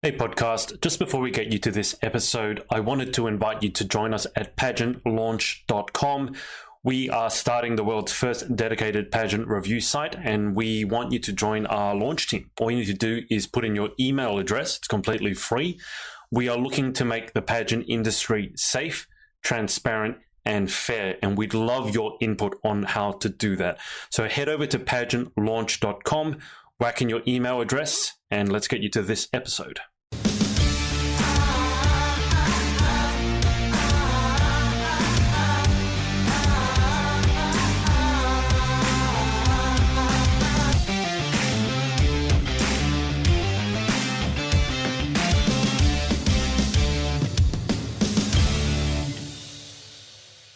Hey podcast, just before we get you to this episode, I wanted to invite you to join us at PageantLaunch.com. We are starting the world's first dedicated pageant review site, and we want you to join our launch team. All you need to do is put in your email address. It's completely free. We are looking to make the pageant industry safe, transparent, and fair, and we'd love your input on how to do that. So head over to PageantLaunch.com, whack in your email address, and let's get you to this episode.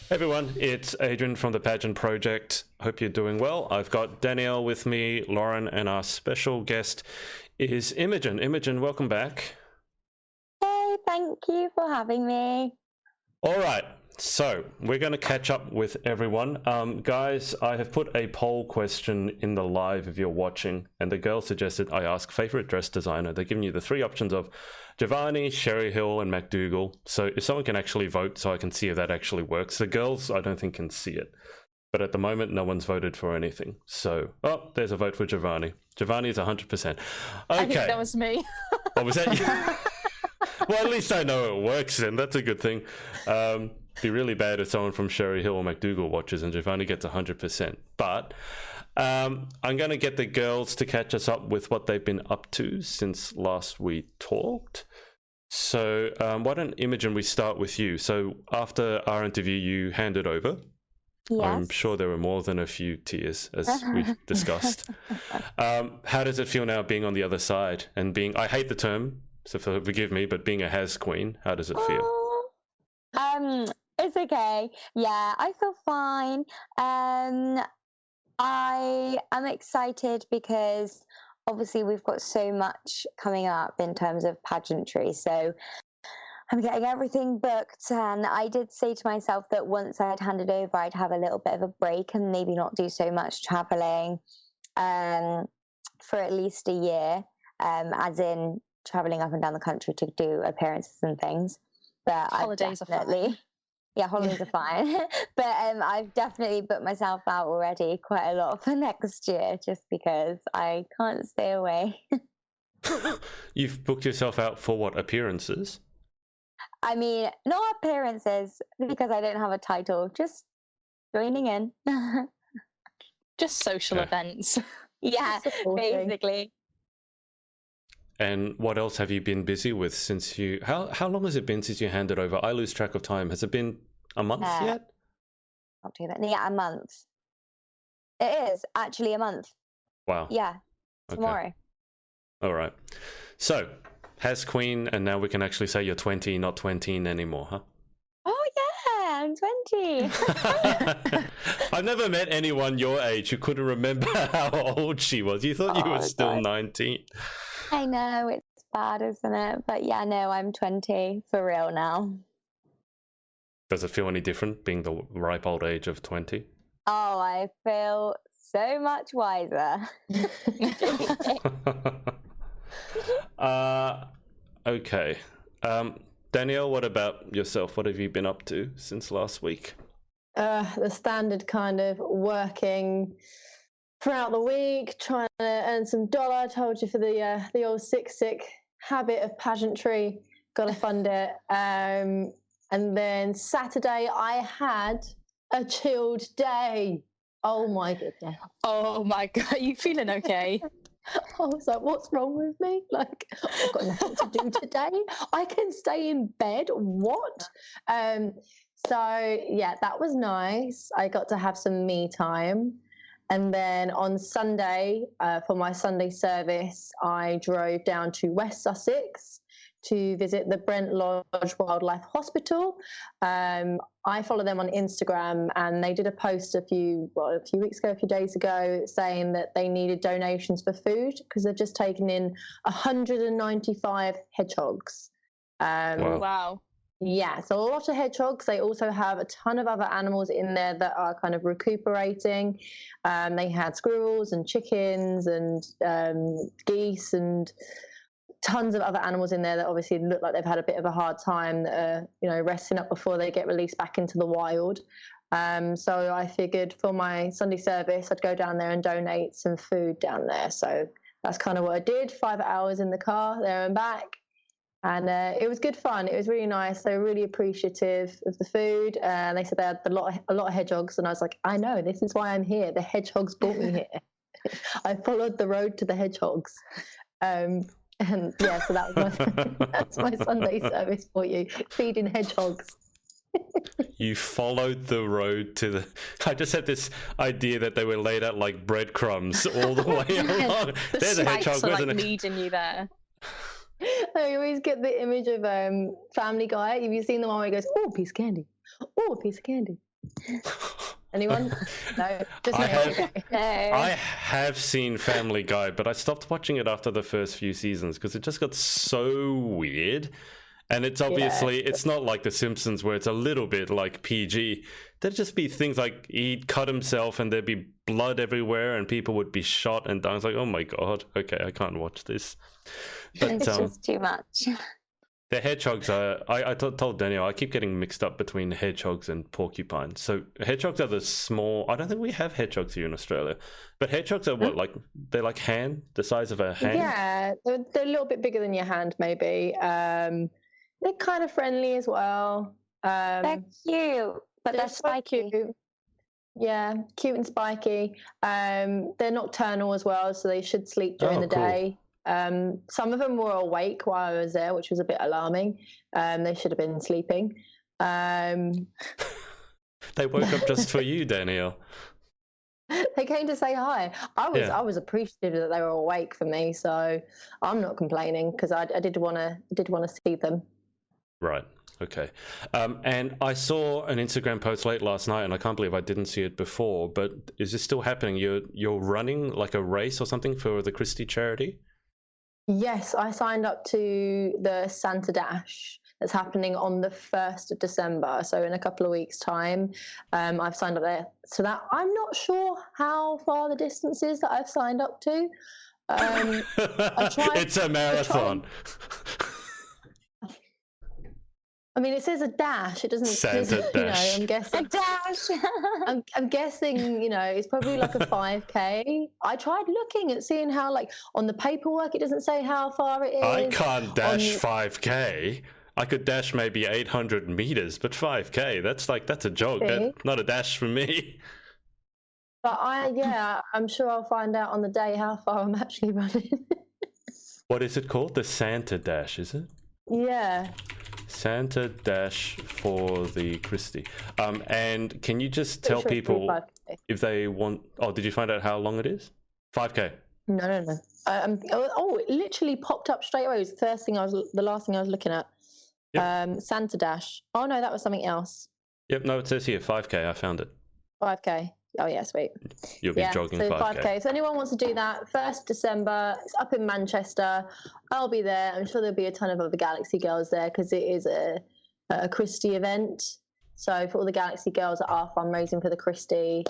Hey everyone, it's Adrian from the Pageant Project. Hope you're doing well. I've got Danielle with me, Lauren, and our special guest is Imogen. Imogen, welcome back. Hey, thank you for having me. All right, so we're going to catch up with everyone. Guys, I have put a poll question in the live if you're watching, and the girl suggested I ask favorite dress designer. They're giving you the three options of Giovanni, Sherry Hill, and MacDougall. So if someone can actually vote so I can see if that actually works. The girls, I don't think can see it. But at the moment, no one's voted for anything. So, oh, there's a vote for Giovanni. Giovanni is 100%. Okay. I think that was me. Oh, was that you? Well, at least I know it works then. That's a good thing. Be really bad if someone from Sherry Hill or MacDougall watches and Giovanni gets 100%. But I'm going to get the girls to catch us up with what they've been up to since last we talked. So why don't, Imogen, we start with you. So after our interview, you handed over. Yes. I'm sure there were more than a few tears, as we've discussed. How does it feel now being on the other side and being, I hate the term, so forgive me, but being a has queen, how does it feel? It's okay. Yeah, I feel fine. I am excited because obviously we've got so much coming up in terms of pageantry. So I'm getting everything booked, and I did say to myself that once I'd handed over, I'd have a little bit of a break and maybe not do so much traveling for at least a year, as in traveling up and down the country to do appearances and things. But Holidays are fine. Yeah, holidays are fine. But I've definitely booked myself out already quite a lot for next year just because I can't stay away. You've booked yourself out for what, appearances? I mean, not appearances because I don't have a title, just joining in. Just social events. Yeah, basically. And what else have you been busy with since you... How long has it been since you handed over? I lose track of time. Has it been a month yet? Not too bad. Yeah, a month. It is actually a month. Wow. Yeah, tomorrow. Okay. All right. So, has queen, and now we can actually say you're 20, not 20 anymore, huh? Oh, yeah, I'm 20. I've never met anyone your age who couldn't remember how old she was. You thought you were still 19. I know, it's bad, isn't it? But yeah, no, I'm 20 for real now. Does it feel any different being the ripe old age of 20? Oh, I feel so much wiser. Okay. Danielle, what about yourself? What have you been up to since last week? The standard kind of working throughout the week, trying to earn some dollar. I told you for the old sick habit of pageantry, got to fund it. And then Saturday I had a chilled day. Oh my goodness. Oh my God, are you feeling okay? I was like, what's wrong with me? Like, I've got nothing to do today. I can stay in bed. What? So yeah, that was nice. I got to have some me time. And then on Sunday, for my Sunday service, I drove down to West Sussex to visit the Brent Lodge Wildlife Hospital. I follow them on Instagram, and they did a post a few days ago, saying that they needed donations for food because they've just taken in 195 hedgehogs. Wow. Yeah, so a lot of hedgehogs. They also have a ton of other animals in there that are kind of recuperating. They had squirrels and chickens and geese and tons of other animals in there that obviously look like they've had a bit of a hard time, that are, resting up before they get released back into the wild. So I figured for my Sunday service, I'd go down there and donate some food down there. So that's kind of what I did. 5 hours in the car there and back. And it was good fun. It was really nice. They were really appreciative of the food. And they said they had a lot of hedgehogs. And I was like, I know, this is why I'm here. The hedgehogs brought me here. I followed the road to the hedgehogs. And yeah, so that's my Sunday service for you, feeding hedgehogs. You followed the road to the... I just had this idea that they were laid out like breadcrumbs all the way along. There's a hedgehog, are, wasn't like, it? leading you there. I always get the image of Family Guy. Have you seen the one where he goes, "Oh, a piece of candy. Oh, a piece of candy." Anyone? No, just I have seen Family Guy, but I stopped watching it after the first few seasons because it just got so weird. And it's obviously, it's not like The Simpsons where it's a little bit like PG. There'd just be things like he'd cut himself and there'd be blood everywhere and people would be shot and I was like, oh my God, okay, I can't watch this. But, it's just too much. The hedgehogs are, I told Danielle, I keep getting mixed up between hedgehogs and porcupines. So hedgehogs are the small, I don't think we have hedgehogs here in Australia, but hedgehogs are what, like, they're like the size of a hand? Yeah, they're a little bit bigger than your hand maybe. They're kind of friendly as well. They're cute, but they're spiky. Cute. Yeah, cute and spiky. They're nocturnal as well, so they should sleep during the day. Some of them were awake while I was there, which was a bit alarming. They should have been sleeping. They woke up just for you, Danielle. They came to say hi. I was appreciative that they were awake for me, so I'm not complaining because I did want to see them. Right. Okay. And I saw an Instagram post late last night, and I can't believe I didn't see it before. But is this still happening? You're running like a race or something for the Christie charity? Yes, I signed up to the Santa Dash that's happening on the 1st of December. So in a couple of weeks' time, I've signed up there. So that I'm not sure how far the distance is that I've signed up to. It's a marathon. I mean, it says a dash. It doesn't. Santa dash. I'm guessing a dash. I'm guessing. It's probably like a 5K. I tried looking at seeing how, like, on the paperwork, it doesn't say how far it is. I can't dash 5K. I could dash maybe 800 meters, but 5K. That's a joke. That's not a dash for me. But I'm sure I'll find out on the day how far I'm actually running. What is it called? The Santa Dash, is it? Yeah. Santa Dash for the Christie. And can you just tell people if they want... Oh, did you find out how long it is? 5K. No. It literally popped up straight away. It was the last thing I was looking at. Yep. Santa Dash. Oh, no, that was something else. Yep, no, it says here 5K. I found it. 5K. Oh, yeah, sweet. You'll be jogging 5K. So anyone wants to do that, 1st December, it's up in Manchester. I'll be there. I'm sure there'll be a ton of other Galaxy girls there because it is a Christie event. So for all the Galaxy girls that are fundraising for the Christie,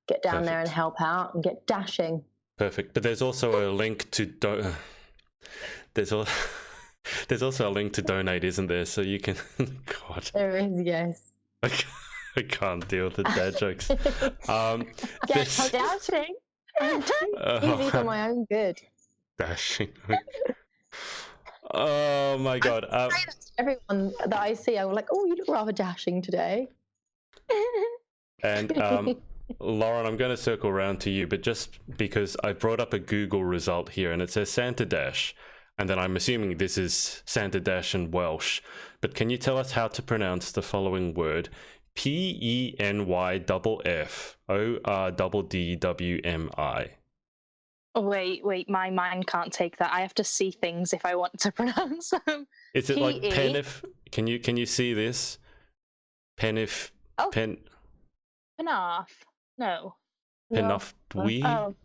get down there and help out and get dashing. Perfect. But there's also a link to... There's also a link to donate, isn't there? So you can... God. There is, yes. I can't deal with the dad jokes. Dashing. Easy for my own good. Dashing. Oh my God. Everyone that I see, I'm like, oh, you look rather dashing today. And Lauren, I'm going to circle around to you, but just because I brought up a Google result here and it says Santa Dash, and then I'm assuming this is Santa Dash in Welsh, but can you tell us how to pronounce the following word? PENYORDDWMI. Oh, wait, my mind can't take that. I have to see things if I want to pronounce them. Is it like penif? Can you see this? Penif. Oh. Penaf. No. Penafdwi. Oh.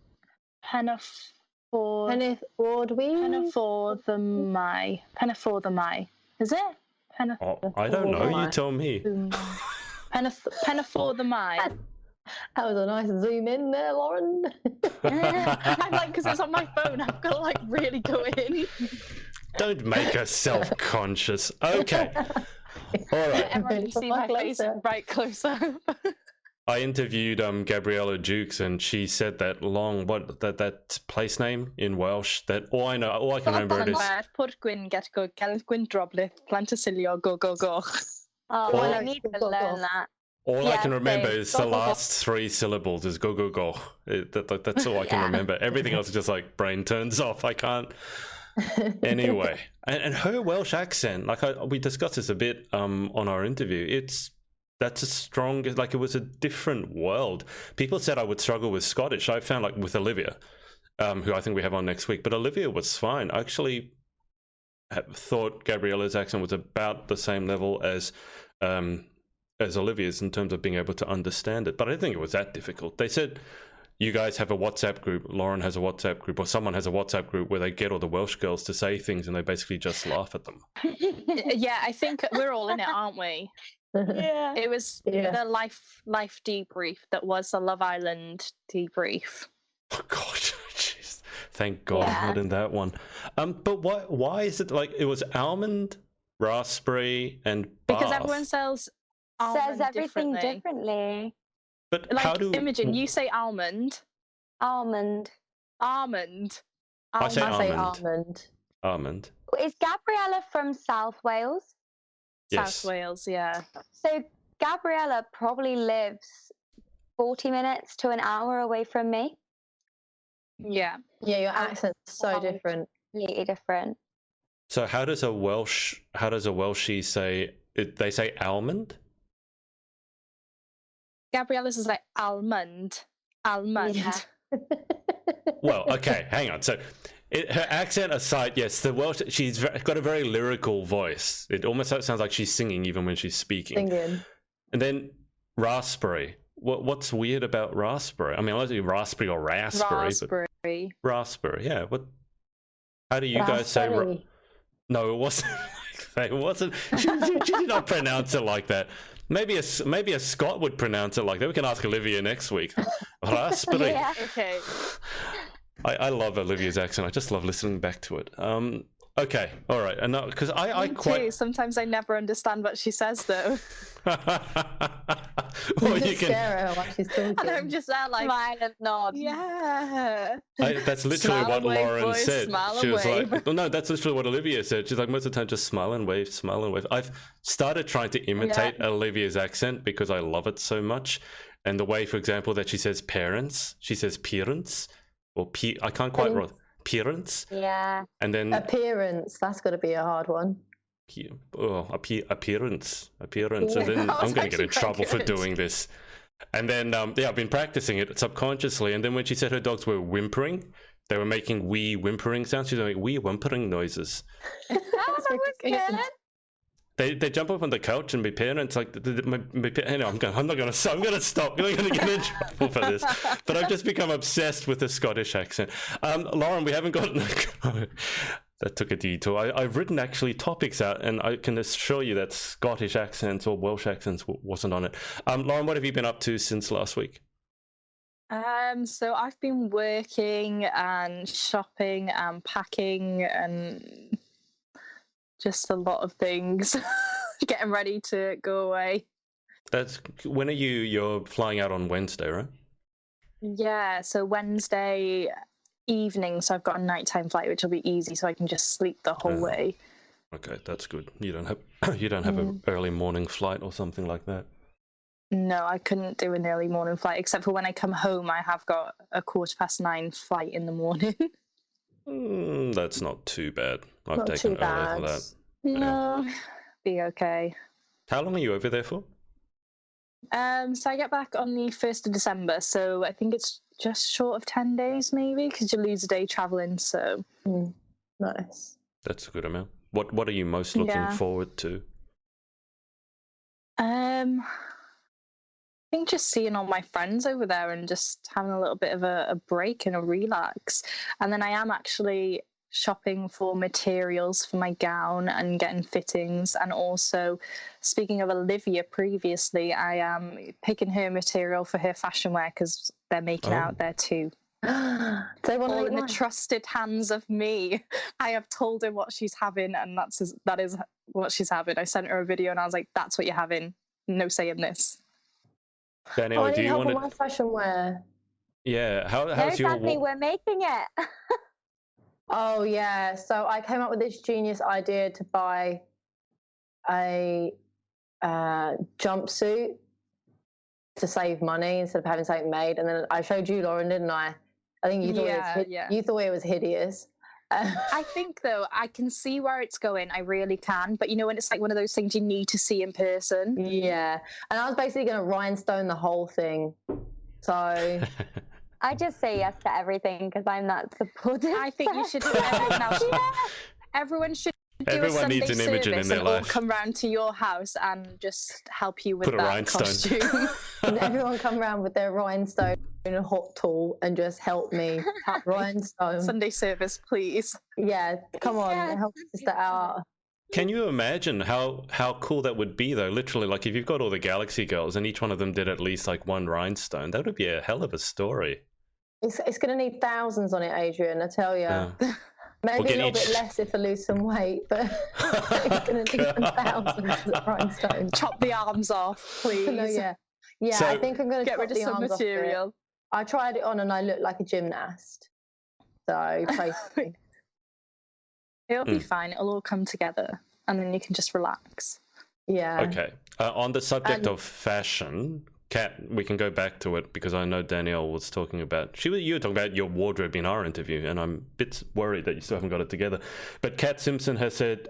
Penafforddmai. Is it? I don't know. You tell me. Penafforddmai. That was a nice zoom in there, Lauren. I'm like, because it's on my phone, I've got to like really go in. Don't make her self-conscious. Okay. All right. Everyone can see my face right closer. I interviewed Gabriella Dukes, and she said that that place name in Welsh. That all I can remember it is. Pwrt gwyn get go gelf gwyn droblith plantasilio go go go. Oh, well, I need to learn that. All I can remember same. is the last 3 syllables is go go go. That's all I can remember. Everything else is just like brain turns off. I can't. Anyway, and her Welsh accent, like we discussed this a bit on our interview. That's a strong, like it was a different world. People said I would struggle with Scottish. I found like with Olivia, who I think we have on next week, but Olivia was fine. I actually thought Gabriella's accent was about the same level as Olivia's in terms of being able to understand it, but I didn't think it was that difficult. They said you guys have a WhatsApp group, Lauren has a WhatsApp group, or someone has a WhatsApp group where they get all the Welsh girls to say things and they basically just laugh at them. Yeah, I think we're all in it, aren't we? Yeah. It was the life debrief that was the Love Island debrief. Oh God, jeez. Thank God I'm not in that one. But why is it like it was almond, raspberry, and Bath? Because everyone says everything differently. But like, how do Imogen, you say almond. Almond. I say almond. Almond. Is Gabriella from South Wales? Yes. South Wales, yeah. So Gabriella probably lives 40 minutes to an hour away from me. Yeah. Yeah, your accent's so different. Completely different. So how does a Welshie say it? They say almond? Gabriella's is like almond. Yeah. Well, okay, hang on. So her accent aside, yes, the Welsh, she's got a very lyrical voice. It almost sounds like she's singing even when she's speaking. Singing. And then raspberry. What's weird about raspberry? I mean, unless it's raspberry or raspberry. Raspberry. But raspberry, yeah. How do you guys say? No, it wasn't like that. It wasn't. She did not pronounce it like that. Maybe a Scot would pronounce it like that. We can ask Olivia next week. Raspberry. Yeah. Okay. I love Olivia's accent. I just love listening back to it. Okay, all right. And because I quite too. Sometimes I never understand what she says though. Well, you can scare her while she's talking. And I'm just there like smile and nod. Yeah. that's literally Smile what and wave, Lauren boys, said. smile She and was wave. like, well, no, that's literally what Olivia said. She's like, most of the time, just smile and wave, smile and wave. I've started trying to imitate Olivia's accent because I love it so much. And the way, for example, that she says parents, she says parents, or I can't quite write parents. Yeah. And then Appearance, that's got to be a hard one. Appearance. And then I'm going to get in trouble for doing this. And then, I've been practicing it subconsciously. And then when she said her dogs were whimpering, they were making wee whimpering sounds. She was making wee whimpering noises. That was good. They jump up on the couch and my parents like, I'm going to stop. I'm going to get in trouble for this. But I've just become obsessed with the Scottish accent. Lauren, we haven't gotten. That took a detour. I've written actually topics out, and I can assure you that Scottish accents or Welsh accents wasn't on it. Lauren, what have you been up to since last week? So I've been working and shopping and packing and just a lot of things. Getting ready to go away. When are you're flying out on Wednesday, right? Yeah, so Wednesday evening, so I've got a nighttime flight, which will be easy, so I can just sleep the whole way. Okay, that's good. You don't have an early morning flight or something like that. No, I couldn't do an early morning flight, except for when I come home. I have got a 9:15 flight in the morning. That's not too bad. I've Not taken too early for bad. that. No, be okay. How long are you over there for? So I get back on the 1st of December, so I think it's just short of 10 days maybe, because you lose a day travelling, so... Nice. That's a good amount. What are you most looking forward to? I think just seeing all my friends over there and just having a little bit of a break and a relax. And then I am actually shopping for materials for my gown and getting fittings, and also, speaking of Olivia previously, I am picking her material for her fashion wear because they're making out there too. They want to All eat in the mine. trusted hands of me. I have told her what she's having, and that is what she's having. I sent her a video, and I was like, "That's what you're having. No saying this." Danielle, I do need you help want on my to? fashion wear. Yeah. No, How's your? Danny, we're making it. Oh yeah, so I came up with this genius idea to buy a jumpsuit to save money instead of having something made. And then I showed you, Lauren, didn't I? I think you thought you thought it was hideous. I think though I can see where it's going. I really can. But you know when it's like one of those things you need to see in person. Yeah, and I was basically going to rhinestone the whole thing. So I just say yes to everything because I'm that supportive. I think you should do everyone else. Everyone should do Everyone a Sunday needs an Imogen in service their and all life. come round to your house and just help you with Put a that rhinestone. costume. and everyone come around with their rhinestone and a hot tool and just help me rhinestone. Sunday service, please. Yeah, come on, help sister out. Can you imagine how cool that would be, though? Literally, like if you've got all the Galaxy girls and each one of them did at least like one rhinestone, that would be a hell of a story. It's going to need thousands on it, Adrian, I tell you. Yeah. Maybe We'll a little get bit less if I lose some weight, but it's going to need some thousands of rhinestones. Chop the arms off, please. No, yeah, So- I think I'm going to Get rid of the some arms off it. material. I tried it on and I looked like a gymnast. So pray for me. It'll be fine. It'll all come together, and then you can just relax. Yeah. Okay. On the subject And- of fashion, Kat, we can go back to it because I know Danielle was talking about. You were talking about your wardrobe in our interview, and I'm a bit worried that you still haven't got it together. But Kat Simpson has said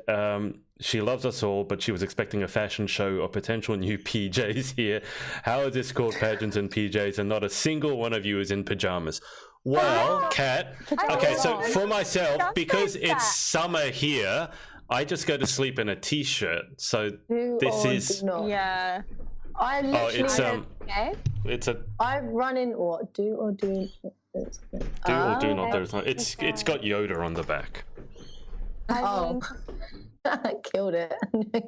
she loves us all, but she was expecting a fashion show of potential new PJs here. How is this called Pageants and PJs, and not a single one of you is in pajamas? Well, Kat. Okay, so for myself, because it's summer here, I just go to sleep in a t-shirt. So Do this or is. do not. Yeah. I literally. Okay. It's a I run in what? Do or do. do or do not. There's not. It's got Yoda on the back. Oh. Killed it.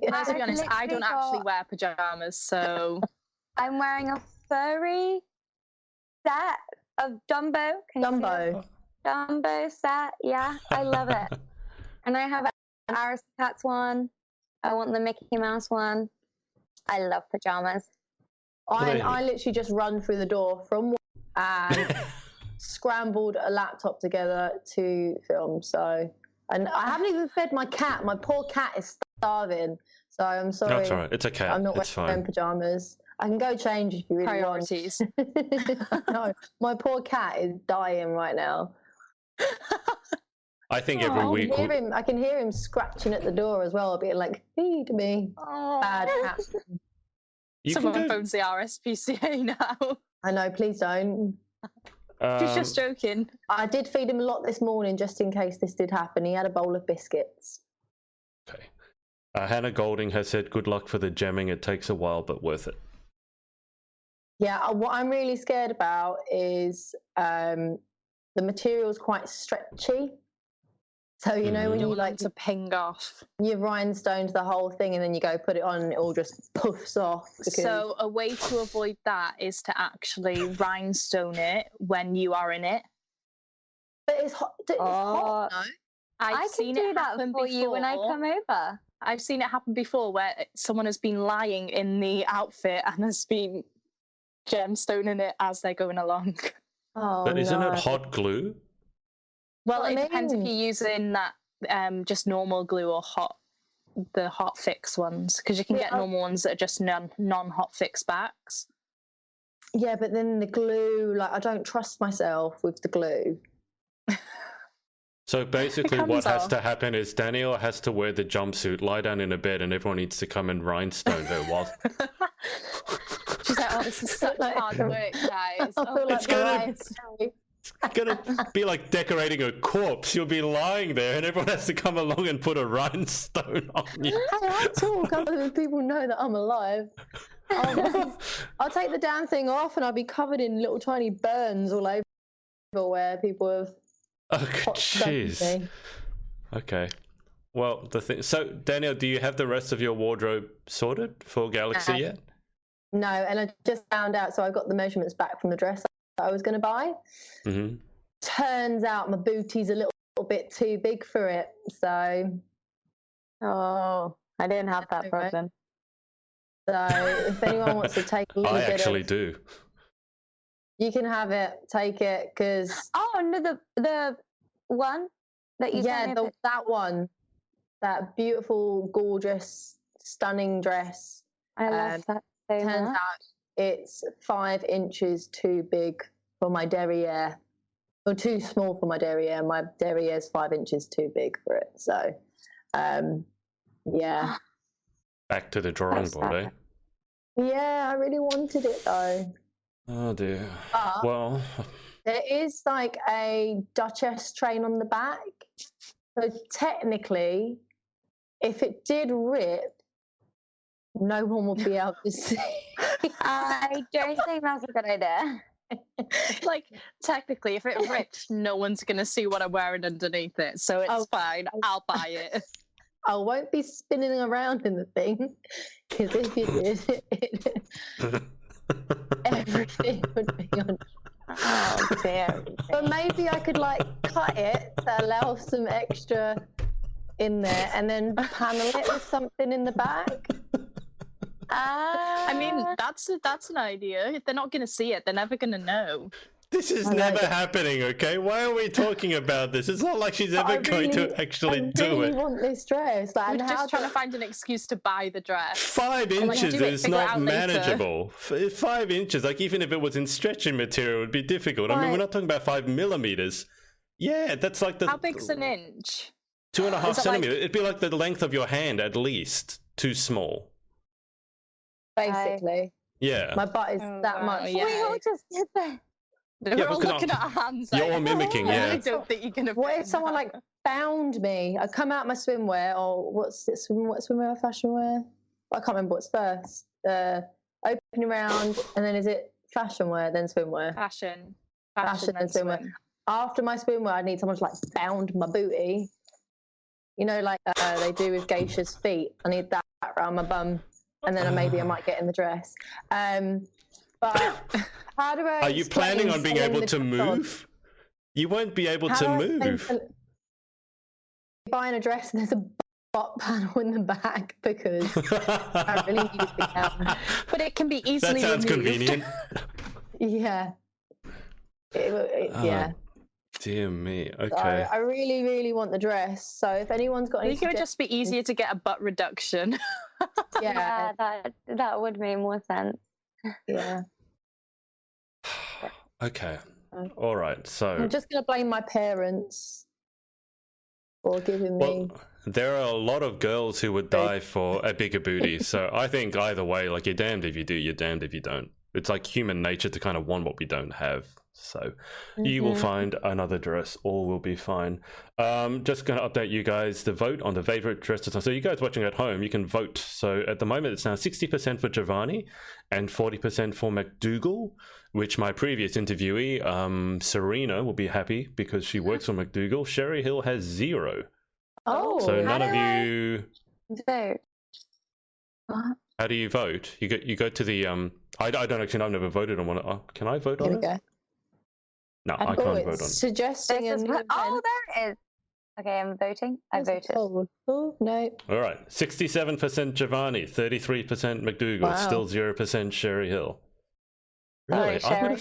Let's be honest, I don't literally actually got- wear pajamas, so I'm wearing a furry set of Dumbo. Can you see Dumbo. it? Dumbo set. Yeah, I love it. And I have an Aristocats one. I want the Mickey Mouse one. I love pajamas. I literally just run through the door from work and scrambled a laptop together to film. So, and I haven't even fed my cat. My poor cat is starving. So I'm sorry. That's all right. It's a cat. I'm not It's wearing fine. pajamas. I can go change if you really priorities. want. No, my poor cat is dying right now. I think every week. I can hear him scratching at the door as well, being like, "Feed me." Oh. Bad cat. You Someone can go, phones the RSPCA now. I know. Please don't. She's just joking. I did feed him a lot this morning just in case this did happen. He had a bowl of biscuits. Okay. Hannah Golding has said, "Good luck for the gemming. It takes a while, but worth it." Yeah, what I'm really scared about is the material's quite stretchy. So, you know, when You you want them like to ping off. you rhinestoned the whole thing and then you go put it on and it all just puffs off. Because... So a way to avoid that is to actually rhinestone it when you are in it. But it's hot. It's hot, no? I can seen do it that happen for you when I before. come over. I've seen it happen before where someone has been lying in the outfit and has been gemstoning it as they're going along. Oh, But isn't no. it hot glue? Well, What it I depends if mean. you're using that just normal glue or the hot fix ones, because you can get Yeah. normal ones that are just non-hot fix backs. Yeah, but then the glue, like, I don't trust myself with the glue. So basically, comes what has off. to happen is Danielle has to wear the jumpsuit, lie down in a bed, and everyone needs to come and rhinestone her while. She's like, "Oh, this is such Like- hard work, guys." I Oh, feel like It's gonna- Mariah It's gonna be like decorating a corpse. You'll be lying there, and everyone has to come along and put a rhinestone on you. Hey, I talk. Other people know that I'm alive. I'll take the damn thing off, and I'll be covered in little tiny burns all over where people have. Oh, hot jeez. stuff me. Okay. Well, the thing. So, Danielle, do you have the rest of your wardrobe sorted for Galaxy yet? No, and I just found out. So I got the measurements back from the dress that I was going to buy. Mm-hmm. turns out my booty's a little bit too big for it. So, Oh, I didn't have that problem. So if anyone wants to take a little I bit actually do. You can have it. Take it, because no, the one that you sent me that one, that beautiful, gorgeous, stunning dress. I love that so Turns much. out it's 5 inches too big for my derriere, or too small for my derriere. My derriere is 5 inches too big for it. So, yeah. Back to the drawing board, eh? Yeah, I really wanted it though. Oh dear. But well, there is like a Duchess train on the back. So technically, if it did rip, no one would be able to see. I don't think that's a good idea. Like, technically, if it rips, no one's going to see what I'm wearing underneath it. So it's fine. I'll buy it. I won't be spinning around in the thing, because if you did, everything would be on. Oh dear. But maybe I could like cut it to allow some extra in there, and then panel it with something in the back. I mean, that's an idea. If they're not going to see it, they're never going to know. this is never happening, okay? Why are we talking about this? It's not like she's ever going to actually do it. I really want this dress. Like, We're just trying to find an excuse to buy the dress. 5 inches is not manageable. 5 inches, like even if it was in stretching material, it would be difficult. I mean, we're not talking about 5 millimeters. Yeah, that's like the... How big's an inch? 2.5 centimeters. It'd be like the length of your hand at least. Too small. Basically. Yeah. My butt is that much. Yeah. We all just did that. We're all looking at our hands. You're all mimicking, yeah. I don't think you can. What if someone like found me? I come out my swimwear, or what's it? What swimwear? Fashion wear? I can't remember what's first. Opening round, and then is it fashion wear, then swimwear? Fashion and swimwear. After my swimwear, I need someone to like bound my booty. You know, like they do with geishas' feet. I need that around my bum, and then maybe I might get in the dress. But how do I? Are you planning on being able to move? You won't be able to move. Buying a dress and there's a butt panel in the back because I really need to be down. But it can be easily That sounds convenient. Yeah. Yeah. Dear me. Okay. So I really, really want the dress. So if anyone's got any, it would just be easier to get a butt reduction. Yeah, that would make more sense. Yeah. Okay. All right. So I'm just going to blame my parents for giving me. There are a lot of girls who would die for a bigger booty. So I think either way, like, you're damned if you do, you're damned if you don't. It's like human nature to kind of want what we don't have. So you will find another dress. All will be fine. Just going to update you guys the vote on the favorite dress design. So you guys watching at home, you can vote. So at the moment, it's now 60% for Giovanni and 40% for McDougall, which my previous interviewee, Serena, will be happy because she works for McDougall. Sherry Hill has 0. Oh, so none of you vote. How do you vote? You go to the I don't actually know, I've never voted on one. Can I vote on it? Go. No, I can't vote on it. Suggesting there it is. Okay, I'm voting. I voted. Oh, no. All right. 67% Giovanni, 33% McDougall, Wow. still 0% Sherry Hill. Really? Sorry, Sherry.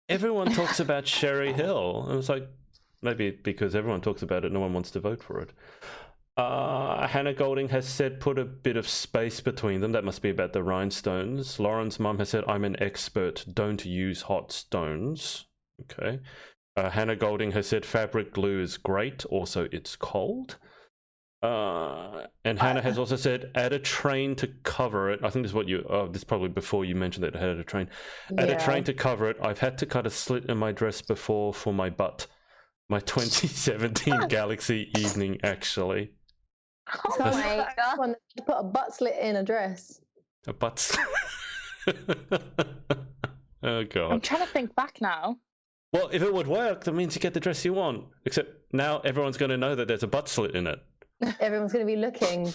Everyone talks about Sherry Hill. It was like, maybe because everyone talks about it, no one wants to vote for it. Hannah Golding has said put a bit of space between them. That must be about the rhinestones. Lauren's mum has said, I'm an expert. Don't use hot stones. Okay. Hannah Golding has said fabric glue is great. Also, it's cold. And Hannah has also said add a train to cover it. I think this is what you. This is probably before you mentioned that it had a train. Add a train to cover it. I've had to cut a slit in my dress before for my butt. My 2017 Galaxy evening, actually. Oh my god! To put a butt slit in a dress. A butt slit. Oh god. I'm trying to think back now. Well, if it would work, that means you get the dress you want. Except now everyone's going to know that there's a butt slit in it. Everyone's going to be looking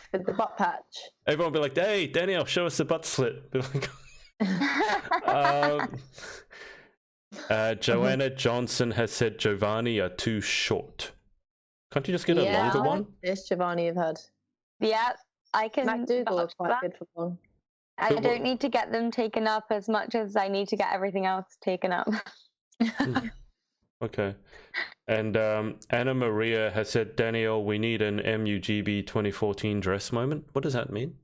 for the butt patch. Everyone will be like, hey, Danielle, show us the butt slit. Be like, Joanna Johnson has said Giovanni are too short. Can't you just get a longer one? This Giovanni you've had. Yeah, I can. MacDougall is quite good for one. I don't need to get them taken up as much as I need to get everything else taken up. Okay. And Anna Maria has said, Danielle, we need an MUGB 2014 dress moment. What does that mean?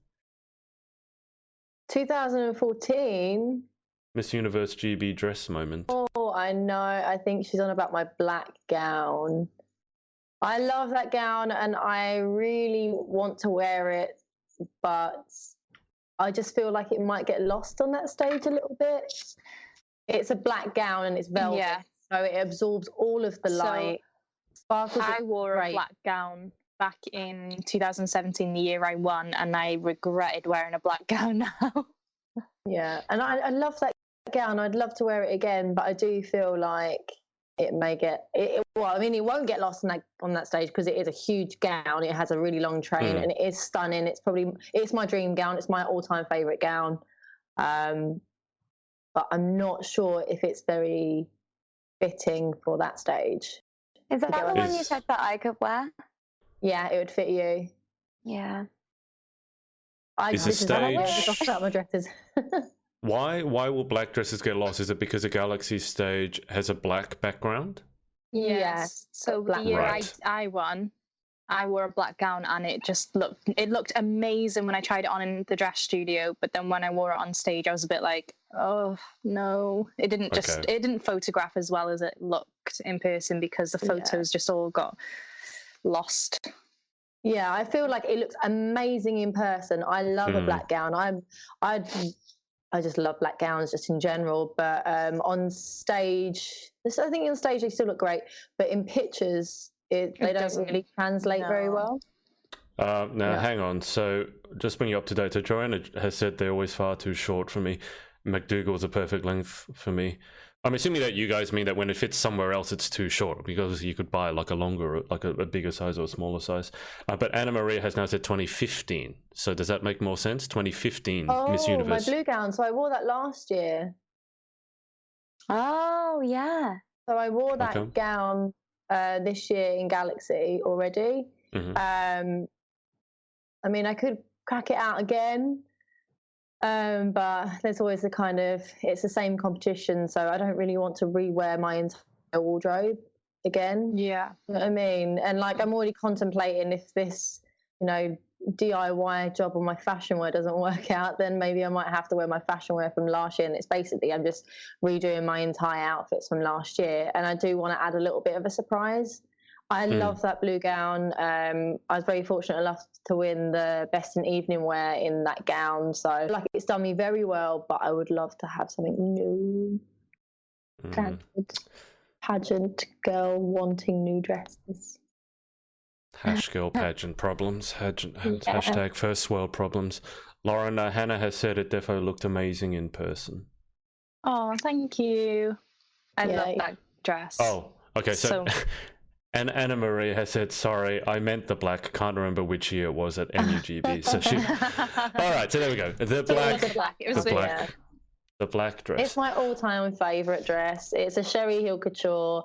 2014. Miss Universe GB dress moment. Oh, I know. I think she's on about my black gown. I love that gown and I really want to wear it, but I just feel like it might get lost on that stage a little bit. It's a black gown and it's velvet, so it absorbs all of the light. Sparkles. I wore a black gown back in 2017, the year I won, and I regretted wearing a black gown now. Yeah, and I love that gown. I'd love to wear it again, but I do feel like it may get well, I mean, it won't get lost on that stage because it is a huge gown. It has a really long train and it is stunning. It's my dream gown. It's my all-time favorite gown. But I'm not sure if it's very fitting for that stage. Is that the one you said that I could wear? Yeah, it would fit you. Yeah. Is the stage about my dresses. Why will black dresses get lost? Is it because the Galaxy stage has a black background? Yes. So the year I won, I wore a black gown and it looked amazing when I tried it on in the dress studio, but then when I wore it on stage I was a bit like, oh no. It didn't photograph as well as it looked in person because the photos just all got lost. Yeah, I feel like it looks amazing in person. I love a black gown. I just love black gowns just in general, but on stage, I think on stage they still look great, but in pictures they don't really translate very well. Hang on. So just bring you up to date. So Joanna has said they're always far too short for me. MacDougall is a perfect length for me. I'm assuming that you guys mean that when it fits somewhere else, it's too short because you could buy like a longer, like a bigger size or a smaller size. But Anna Maria has now said 2015. So does that make more sense? 2015 Miss Universe. My blue gown. So I wore that last year. Oh, yeah. So I wore that gown this year in Galaxy already. I mean, I could crack it out again. But there's always it's the same competition, so I don't really want to rewear my entire wardrobe again. Yeah. You know what I mean? And like, I'm already contemplating if this, DIY job on my fashion wear doesn't work out, then maybe I might have to wear my fashion wear from last year. And it's basically, I'm just redoing my entire outfits from last year. And I do want to add a little bit of a surprise. I love that blue gown. I was very fortunate enough to win the best in evening wear in that gown. So like, it's done me very well, but I would love to have something new. Pageant girl wanting new dresses. Girl pageant problems. Hashtag first world problems. Lauren, Hannah has said it defo looked amazing in person. Oh, thank you. I love that dress. Oh, okay. So and Anna Maria has said, sorry, I meant the black. Can't remember which year it was at MUGB. So she. All right, so there we go. The black dress. It's my all-time favourite dress. It's a Sherry Hill couture,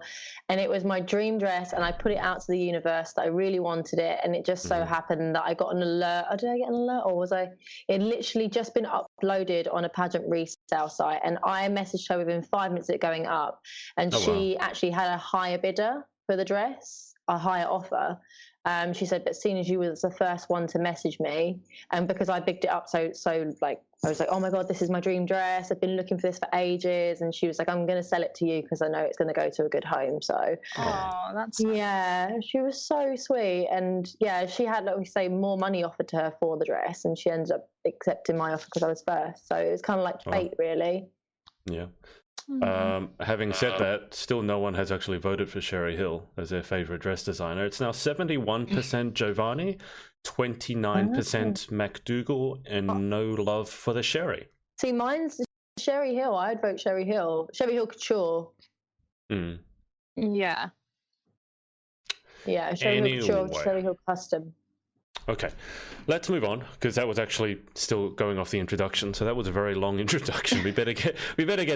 and it was my dream dress. And I put it out to the universe that I really wanted it, and it just so happened that I got an alert. Oh, did I get an alert, or was I? It literally just been uploaded on a pageant resale site, and I messaged her within 5 minutes of it going up, and she actually had a higher bidder for the dress, a higher offer. She said, but seeing as you was the first one to message me, and because I bigged it up so like, I was like, oh my God, this is my dream dress. I've been looking for this for ages. And she was like, I'm going to sell it to you because I know it's going to go to a good home. So, that's she was so sweet. And yeah, she had, like we say, more money offered to her for the dress, and she ended up accepting my offer because I was first. So it was kind of like fate, really. Yeah. Having said that, still no one has actually voted for Sherry Hill as their favorite dress designer. It's now 71% Giovanni, 29% MacDougall, and no love for the Sherry. See, mine's Sherry Hill. I'd vote Sherry Hill. Sherry Hill couture. Yeah. Yeah, Sherry Hill couture, Sherry Hill custom. Okay, let's move on because that was actually still going off the introduction. So that was a very long introduction. We better get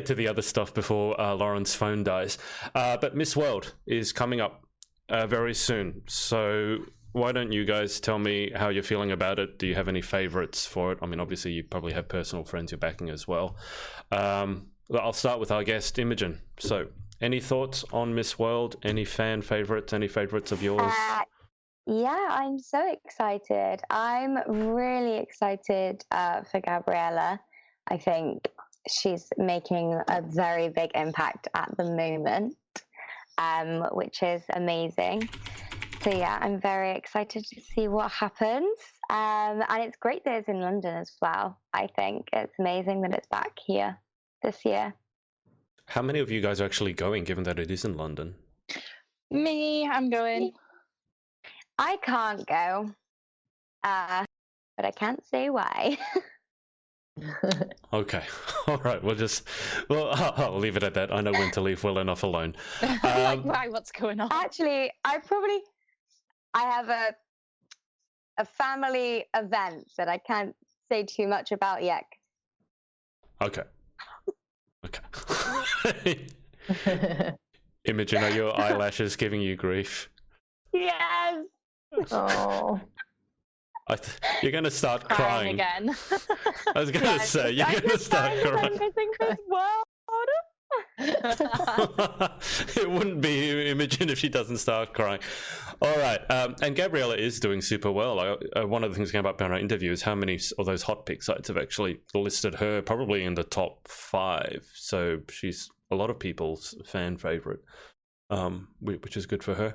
to the other stuff before Lauren's phone dies. But Miss World is coming up very soon. So why don't you guys tell me how you're feeling about it? Do you have any favorites for it? I mean, obviously you probably have personal friends you're backing as well. I'll start with our guest, Imogen. So any thoughts on Miss World? Any fan favorites? Any favorites of yours? Yeah, I'm so excited. I'm really excited for Gabriella. I think she's making a very big impact at the moment, which is amazing. So yeah, I'm very excited to see what happens. And it's great that it's in London as well. I think it's amazing that it's back here this year. How many of you guys are actually going, given that it is in London? Me, I'm going. I can't go, but I can't say why. Okay, all right. I'll leave it at that. I know when to leave well enough alone. Like, why? What's going on? Actually, I have a family event that I can't say too much about yet. Okay. Imogen, are your eyelashes giving you grief? Yes. Oh. You're going to start crying again. I was going to say, you're going to start crying. I'm missing this world. It wouldn't be Imogen if she doesn't start crying. All right. And Gabriella is doing super well. One of the things that came up in our interview is how many of those hot pick sites have actually listed her probably in the top 5. So she's a lot of people's fan favorite, which is good for her.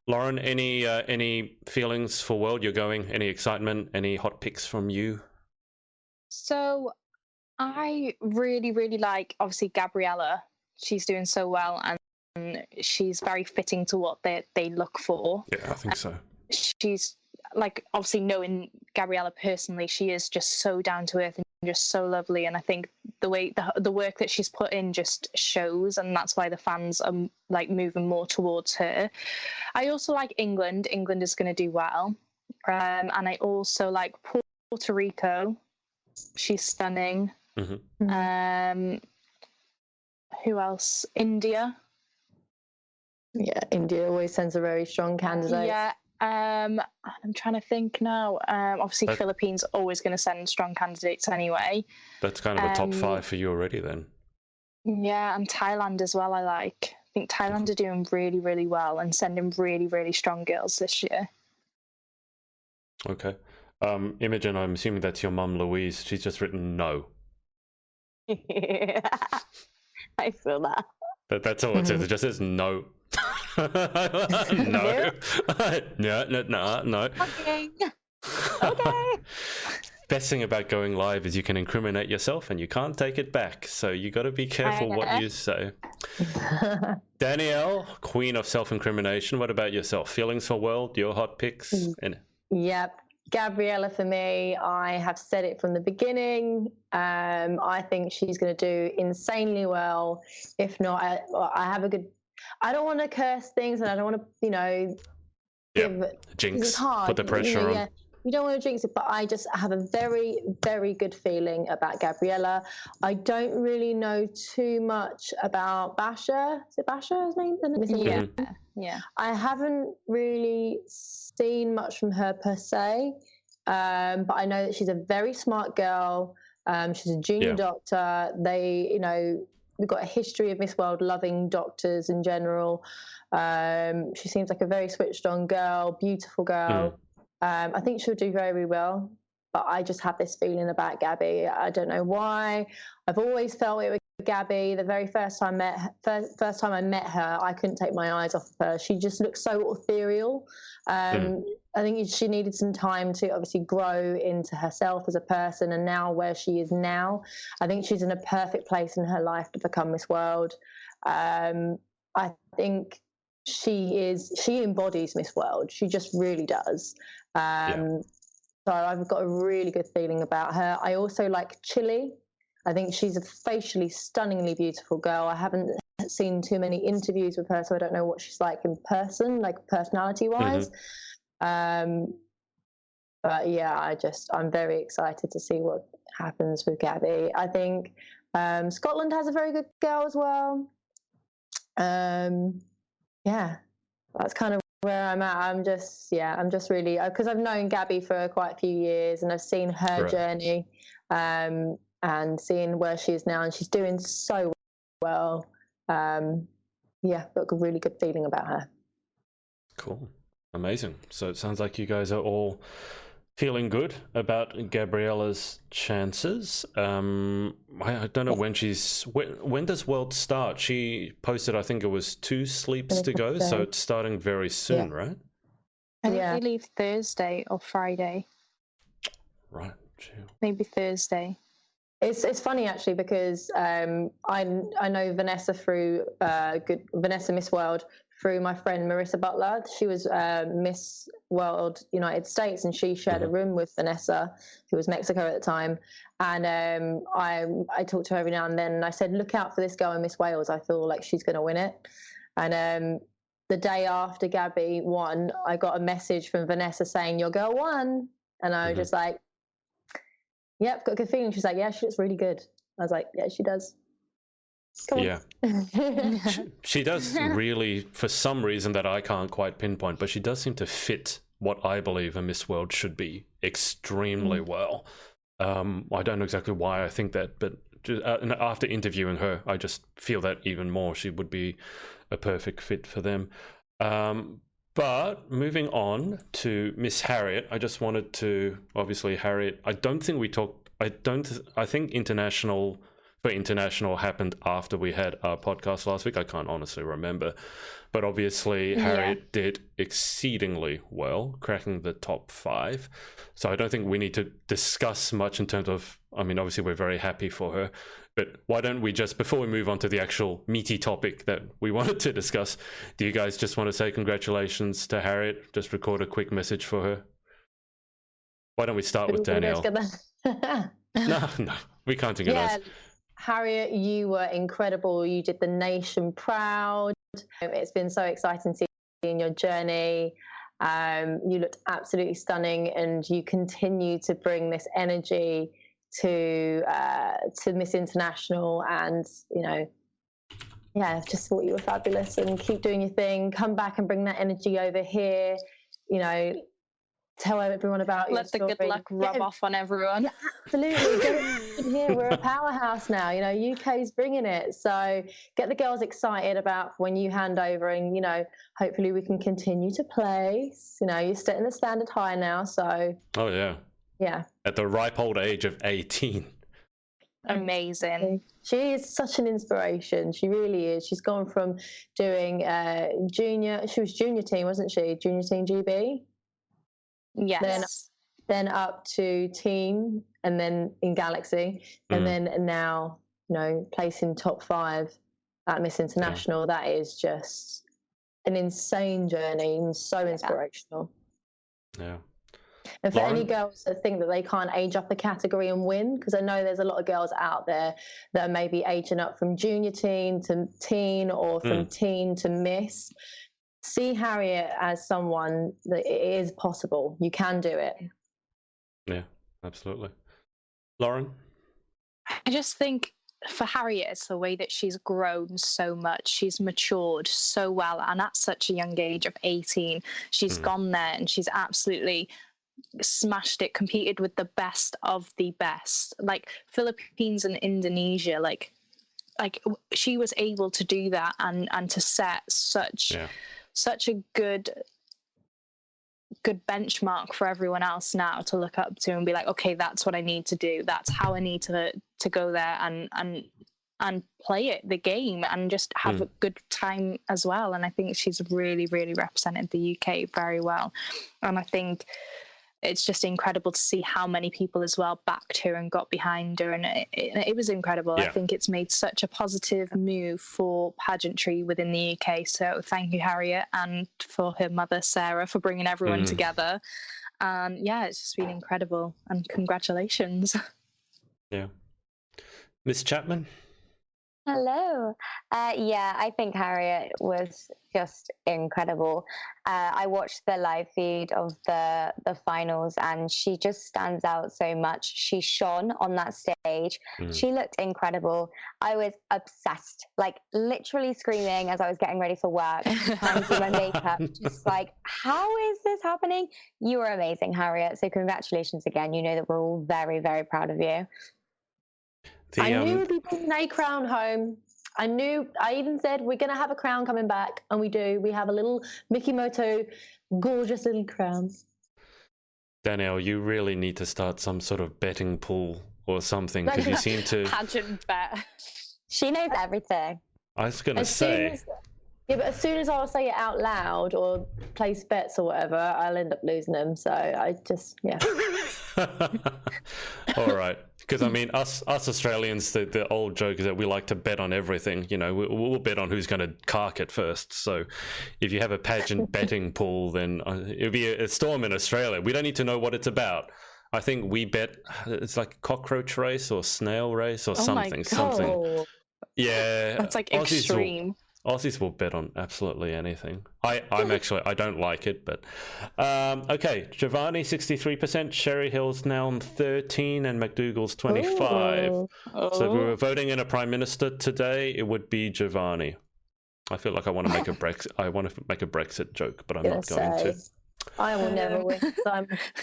Lauren, any feelings for World you're going? Any excitement? Any hot picks from you? So I really, really like, obviously, Gabriella. She's doing so well, and she's very fitting to what they look for. Yeah, I think so. She's, like, obviously knowing Gabriella personally, she is just so down to earth and just so lovely. And I think the way the work that she's put in just shows, and that's why the fans are like moving more towards her. I also like England. England is going to do well. And I also like Puerto Rico. She's stunning. Mm-hmm. Who else? India. Yeah, India always sends a very strong candidate. Yeah. I'm trying to think now. Obviously, Philippines always going to send strong candidates anyway. That's kind of a top 5 for you already then. Yeah, and Thailand as well. I think Thailand are doing really, really well and sending really, really strong girls this year. Okay. Imogen, I'm assuming that's your mum, Louise. She's just written no. Yeah, I feel that. That's all it says. It just says no. No. No. Okay. Okay. Best thing about going live is you can incriminate yourself and you can't take it back. So you got to be careful what you say. Danielle, queen of self-incrimination. What about yourself? Feelings for World? Your hot picks? Yep. Gabriella for me, I have said it from the beginning. I think she's going to do insanely well. If not, I have a good. I don't want to curse things, and I don't want to, give jinx. It's hard. Put the pressure on. Yeah, you don't want to jinx it, but I just have a very, very good feeling about Gabriella. I don't really know too much about Basha. Is it Basha, his name? Yeah. I haven't really seen much from her per se, but I know that she's a very smart girl. She's a junior doctor. We've got a history of Miss World loving doctors in general. She seems like a very switched on girl, beautiful girl. I think she'll do very, very well. But I just have this feeling about Gabby. I don't know why. I've always felt it with Gabby. The very first time I met her, I couldn't take my eyes off of her. She just looks so ethereal. I think she needed some time to obviously grow into herself as a person, and now where she is now, I think she's in a perfect place in her life to become Miss World. I think she embodies Miss World. She just really does. So I've got a really good feeling about her. I also like Chile. I think she's a facially stunningly beautiful girl. I haven't seen too many interviews with her, so I don't know what she's like in person, like personality-wise. But yeah, I'm very excited to see what happens with Gabby. I think Scotland has a very good girl as well. Yeah, that's kind of where I'm at. I'm just really, because I've known Gabby for quite a few years and I've seen her journey and seeing where she is now, and she's doing so well. Yeah, got a really good feeling about her. Cool. Amazing. So it sounds like you guys are all feeling good about Gabriella's chances. I don't know when does World start? She posted, I think it was 2 sleeps to go, so it's starting very soon, right? I think they leave Thursday or Friday. Right. Maybe Thursday. It's funny actually, because I know Vanessa through Vanessa Miss World through my friend Marissa Butler. She was Miss World United States, and she shared a room with Vanessa, who was Mexico at the time. And I talked to her every now and then, and I said, look out for this girl in Miss Wales. I feel like she's going to win it. And the day after Gabby won, I got a message from Vanessa saying, your girl won. And I was just like, yep, got a good feeling. She's like, yeah, she looks really good. I was like, yeah, she does. Yeah. she does really, for some reason that I can't quite pinpoint, but she does seem to fit what I believe a Miss World should be extremely well. I don't know exactly why I think that, but after interviewing her, I just feel that even more. She would be a perfect fit for them. But moving on to Miss Harriet, I just wanted to, obviously Harriet, I think international happened after we had our podcast last week. I can't honestly remember. But obviously Harriet did exceedingly well, cracking the top 5. So I don't think we need to discuss much in terms of, I mean, obviously we're very happy for her. But why don't we just, before we move on to the actual meaty topic that we wanted to discuss, do you guys just want to say congratulations to Harriet? Just record a quick message for her. Why don't we start with Danielle? No, we can't think of those. Harriet, you were incredible. You did the nation proud. It's been so exciting seeing your journey. You looked absolutely stunning, and you continue to bring this energy to Miss International, and just thought you were fabulous, and keep doing your thing. Come back and bring that energy over here. Tell everyone about your story. Let the good luck rub off on everyone. Yeah, absolutely. Here we're a powerhouse now. UK's bringing it. So get the girls excited about when you hand over, and hopefully we can continue to place. You're setting the standard high now. So. Oh yeah. Yeah. At the ripe old age of 18. Amazing. She is such an inspiration. She really is. She's gone from doing junior. She was junior team, wasn't she? Junior team GB. Yes. Then up to team, and then in Galaxy, and then now placing top 5 at Miss International. Yeah. That is just an insane journey and so inspirational. Yeah. And for any girls that think that they can't age up a category and win, because I know there's a lot of girls out there that are maybe aging up from junior teen to teen, or from teen to Miss. See Harriet as someone that it is possible. You can do it. Yeah, absolutely. Lauren? I just think for Harriet, it's the way that she's grown so much. She's matured so well, and at such a young age of 18, she's gone there and she's absolutely smashed it, competed with the best of the best, like Philippines and Indonesia. Like she was able to do that and to set such a good benchmark for everyone else now to look up to and be like, okay, that's what I need to do. That's how I need to go there and play the game and just have a good time as well. And I think she's really, really represented the UK very well. And I think it's just incredible to see how many people as well backed her and got behind her, and it was incredible. I think it's made such a positive move for pageantry within the UK. So thank you, Harriet, and for her mother Sarah for bringing everyone together. It's just been incredible, and congratulations. Yeah. Miss Chapman? Hello. Yeah, I think Harriet was just incredible. I watched the live feed of the finals, and she just stands out so much. She shone on that stage. She looked incredible. I was obsessed, like literally screaming as I was getting ready for work, trying to do my makeup, just like, how is this happening? You were amazing, Harriet. So congratulations again. You know that we're all very, very proud of you. I knew we'd be bringing a crown home. I even said we're going to have a crown coming back, and we do. We have a little Mickey Moto, gorgeous little crown. Danielle, you really need to start some sort of betting pool or something, because you seem to... Pageant bet. She knows everything. I was going to say... Yeah, but as soon as I'll say it out loud or place bets or whatever, I'll end up losing them. So I just, yeah. All right. Because, I mean, us Australians, the old joke is that we like to bet on everything. You know, we'll bet on who's going to cark it first. So if you have a pageant betting pool, then it'll be a storm in Australia. We don't need to know what it's about. I think we bet, it's like cockroach race or snail race or something. Something. Yeah. That's like extreme. Aussies will bet on absolutely anything. I don't like it, but okay. Giovanni 63%, Sherry Hill's now on 13, and McDougall's 25. So if we were voting in a prime minister today, it would be Giovanni. I feel like I want to make a Brexit joke, but I'm not going to. I will never win.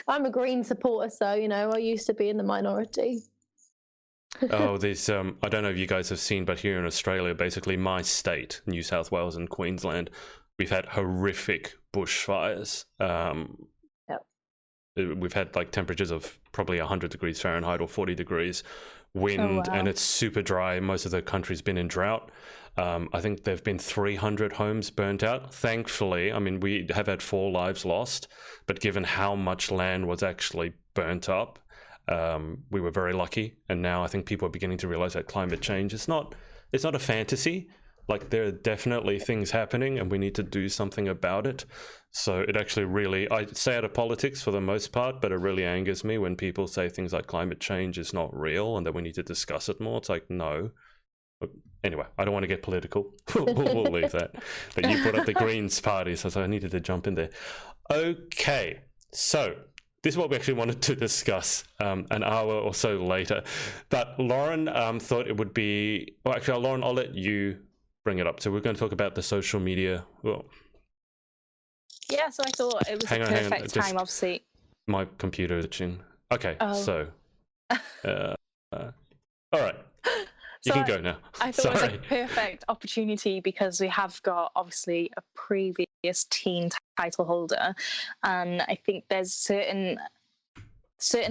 I'm a Green supporter, so you know I used to be in the minority. Oh, there's I don't know if you guys have seen, but here in Australia, basically my state, New South Wales and Queensland, we've had horrific bushfires. We've had like temperatures of probably 100 degrees Fahrenheit or 40 degrees wind, and it's super dry. Most of the country's been in drought. I think there've been 300 homes burnt out. Thankfully, I mean, we have had 4 lives lost, but given how much land was actually burnt up, we were very lucky. And now I think people are beginning to realize that climate change is not a fantasy. Like, there are definitely things happening and we need to do something about it. So it actually really, I stay out of politics for the most part, but it really angers me when people say things like climate change is not real and that we need to discuss it more. It's like, no. But anyway, I don't want to get political. We'll leave that. But you brought up the Greens party, so I needed to jump in there. Okay, so this is what we actually wanted to discuss an hour or so later. But Lauren thought it would be... Well, actually, Lauren, I'll let you bring it up. So we're going to talk about the social media. Well, yeah, so I thought it was the perfect time, obviously. My computer is itching. Okay, so... all right. You can go now. I thought it was a perfect opportunity because we have got, obviously, a previous teen title holder. And I think there's certain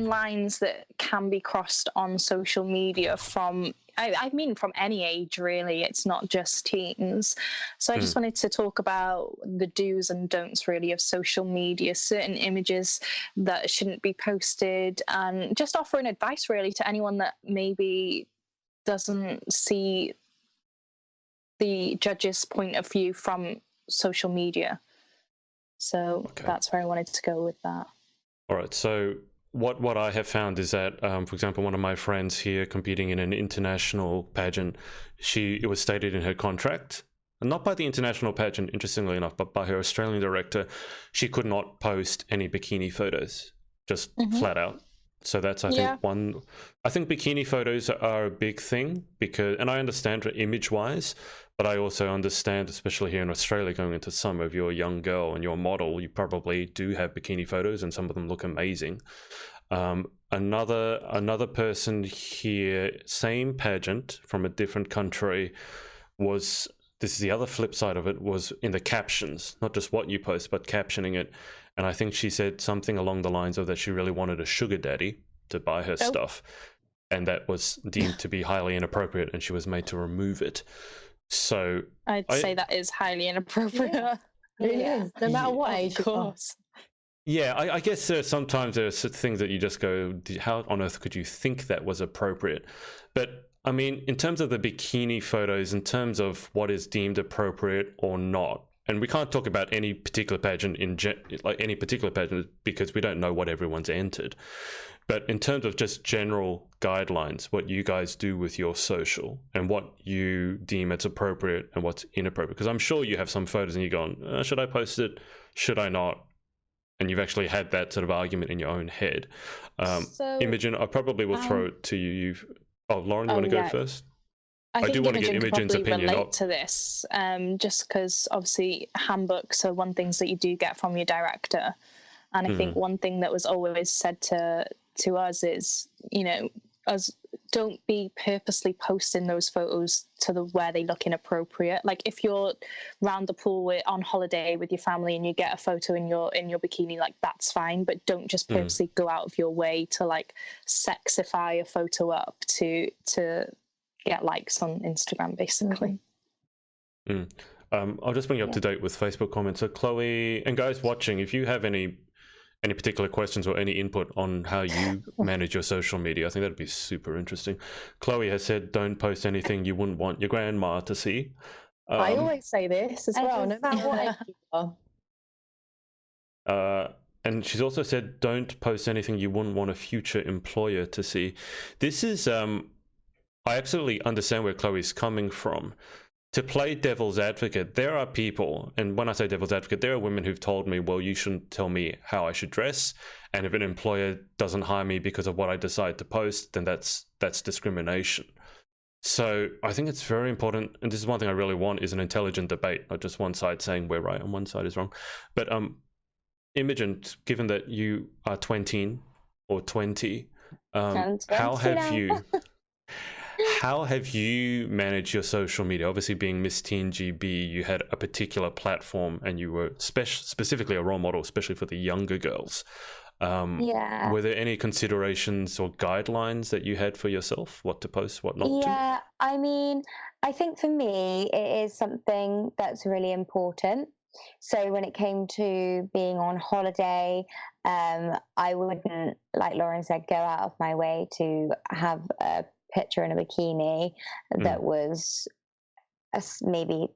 lines that can be crossed on social media from... I mean, from any age, really. It's not just teens. So I just wanted to talk about the do's and don'ts, really, of social media, certain images that shouldn't be posted, and just offering advice, really, to anyone that maybe doesn't see the judge's point of view from social media. So that's where I wanted to go with that. All right. So what I have found is that, for example, one of my friends here competing in an international pageant, it was stated in her contract, and not by the international pageant, interestingly enough, but by her Australian director, she could not post any bikini photos, just flat out. So that's, I think, one. I think bikini photos are a big thing because, and I understand image-wise, but I also understand, especially here in Australia, going into summer, if you're a young girl and you're a model, you probably do have bikini photos, and some of them look amazing. Another person here, same pageant from a different country, this is the other flip side of it, was in the captions, not just what you post, but captioning it. And I think she said something along the lines of that she really wanted a sugar daddy to buy her stuff. And that was deemed to be highly inappropriate, and she was made to remove it. So I'd say that is highly inappropriate. It is, no matter what age. Of course. Yeah, I guess sometimes there's things that you just go, how on earth could you think that was appropriate? But I mean, in terms of the bikini photos, in terms of what is deemed appropriate or not, and we can't talk about any particular pageant like any particular pageant because we don't know what everyone's entered. But in terms of just general guidelines, what you guys do with your social and what you deem as appropriate and what's inappropriate, because I'm sure you have some photos and you're going, should I post it? Should I not? And you've actually had that sort of argument in your own head. Imogen, I probably will throw it to you. Lauren, you want to go first? I do want to get Imogen's opinion. Relate to this, just because obviously handbooks are one things that you do get from your director, and I think one thing that was always said to us is, us don't be purposely posting those photos to where they look inappropriate. Like if you're round the pool on holiday with your family and you get a photo in your bikini, like that's fine, but don't just purposely go out of your way to like sexify a photo up to get likes on Instagram, basically. I'll just bring you up to date with Facebook comments. So Chloe, and guys watching, if you have any particular questions or any input on how you manage your social media, I think that'd be super interesting. Chloe has said, don't post anything you wouldn't want your grandma to see. I always say this as well, no matter what age you are. And she's also said, don't post anything you wouldn't want a future employer to see. This is, I absolutely understand where Chloe's coming from. To play devil's advocate, there are people, and when I say devil's advocate, there are women who've told me, well, you shouldn't tell me how I should dress, and if an employer doesn't hire me because of what I decide to post, then that's discrimination. So I think it's very important, and this is one thing I really want, is an intelligent debate, not just one side saying we're right and one side is wrong. But Imogen, given that you are 20 or 20, how have you managed your social media? Obviously, being Miss Teen GB, you had a particular platform and you were specifically a role model, especially for the younger girls. Were there any considerations or guidelines that you had for yourself? What to post, what not to? Yeah, I mean, I think for me, it is something that's really important. So when it came to being on holiday, I wouldn't, like Lauren said, go out of my way to have a picture in a bikini that was maybe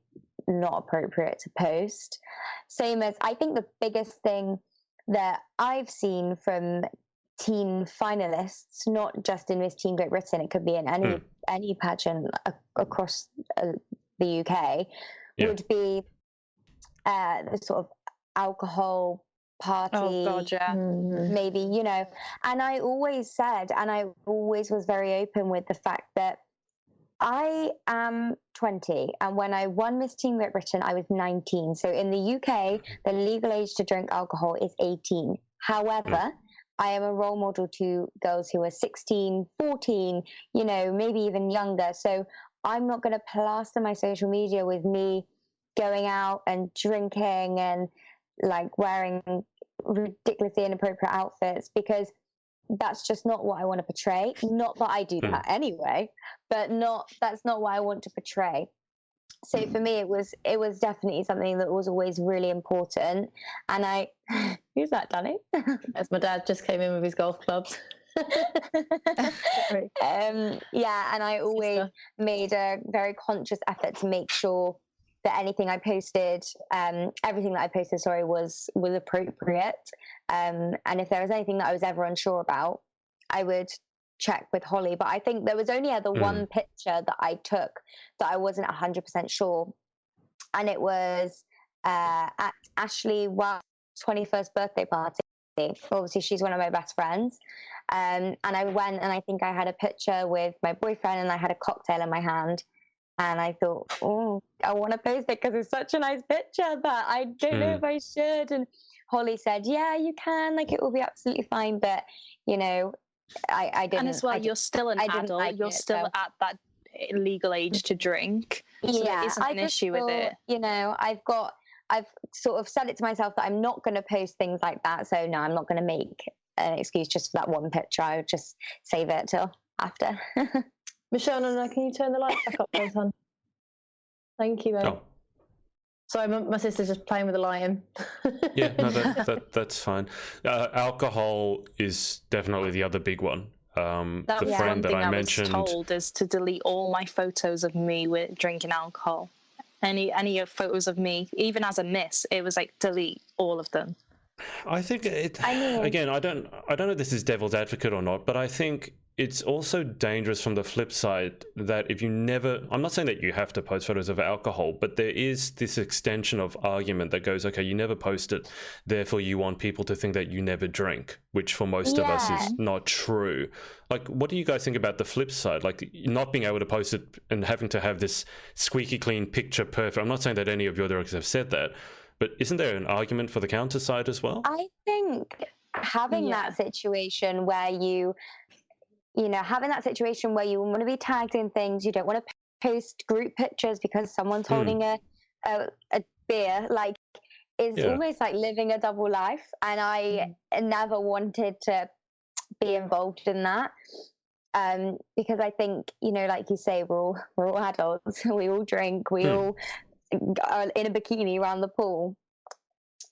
not appropriate to post. Same as, I think the biggest thing that I've seen from teen finalists, not just in Miss Teen Great Britain, it could be in any pageant across the UK, would be the sort of alcohol party, maybe, and I always said, and I always was very open with the fact that I am 20, and when I won Miss Teen Great Britain, I was 19. So in the UK, the legal age to drink alcohol is 18. However, I am a role model to girls who are 16, 14, maybe even younger. So I'm not going to plaster my social media with me going out and drinking and like wearing ridiculously inappropriate outfits, because that's just not what I want to portray. Not that I do that anyway, but that's not what I want to portray. So for me, it was definitely something that was always really important. And who's that, Danny? As my dad just came in with his golf clubs. And I always made a very conscious effort to make sure that anything I posted, everything that I posted, was appropriate. And if there was anything that I was ever unsure about, I would check with Holly. But I think there was only ever one picture that I took that I wasn't 100% sure. And it was at Ashley Wild's 21st birthday party. Obviously, she's one of my best friends. And I went, and I think I had a picture with my boyfriend and I had a cocktail in my hand. And I thought, I want to post it because it's such a nice picture, but I don't know if I should. And Holly said, yeah, you can, like, it will be absolutely fine. But, I didn't. And as well, you're still an adult. You're still at that legal age to drink. So there isn't an issue with it. I've sort of said it to myself that I'm not going to post things like that. So no, I'm not going to make an excuse just for that one picture. I would just save it till after. Michelle, no, can you turn the light back up, please, hon? Thank you, though. Sorry, my sister's just playing with the lighting. Yeah, no, that's fine. Alcohol is definitely the other big one. The friend that I mentioned, was told is to delete all my photos of me with drinking alcohol. Any photos of me, even as a miss, it was like delete all of them. I think it. I mean, Again, I don't know if this is devil's advocate or not, but I think it's also dangerous from the flip side that if you never, I'm not saying that you have to post photos of alcohol, but there is this extension of argument that goes, okay, you never post it, therefore you want people to think that you never drink, which for most of us yeah. is not true. Like, what do you guys think about the flip side? Like, not being able to post it and having to have this squeaky clean picture perfect. I'm not saying that any of your directors have said that, but isn't there an argument for the counter side as well? I think having that situation where having that situation where you want to be tagged in things, you don't want to post group pictures because someone's holding a beer, like, is almost like living a double life. And I never wanted to be involved in that. Because I think, like you say, we're all adults, we all drink, we all are in a bikini around the pool.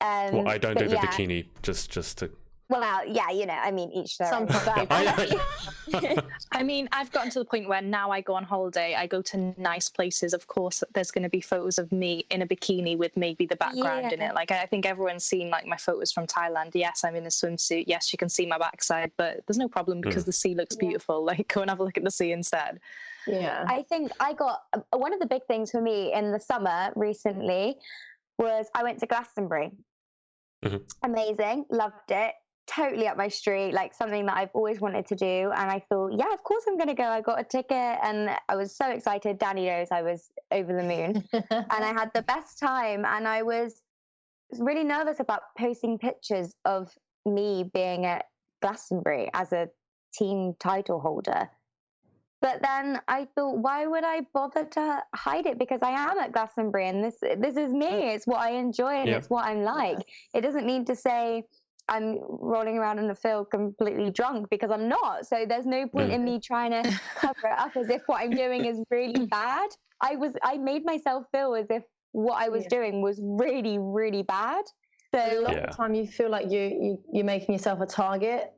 Well, I don't do the bikini, just to... Well, yeah, I mean, each their own. I mean, I've gotten to the point where now I go on holiday, I go to nice places. Of course, there's going to be photos of me in a bikini with maybe the background in it. Like, I think everyone's seen, like, my photos from Thailand. Yes, I'm in a swimsuit. Yes, you can see my backside, but there's no problem because the sea looks beautiful. Like, go and have a look at the sea instead. Yeah. I think I got one of the big things for me in the summer recently was I went to Glastonbury. Amazing. Loved it. Totally up my street, like something that I've always wanted to do. And I thought, yeah, of course I'm going to go. I got a ticket and I was so excited. Danny knows I was over the moon. And I had the best time. And I was really nervous about posting pictures of me being at Glastonbury as a team title holder. But then I thought, why would I bother to hide it? Because I am at Glastonbury and this is me. It's what I enjoy and it's what I'm like. It doesn't need to say I'm rolling around in the field completely drunk because I'm not. So there's no point in me trying to cover it up as if what I'm doing is really bad. I made myself feel as if what I was doing was really, really bad. So a lot of the time you feel like you're making yourself a target.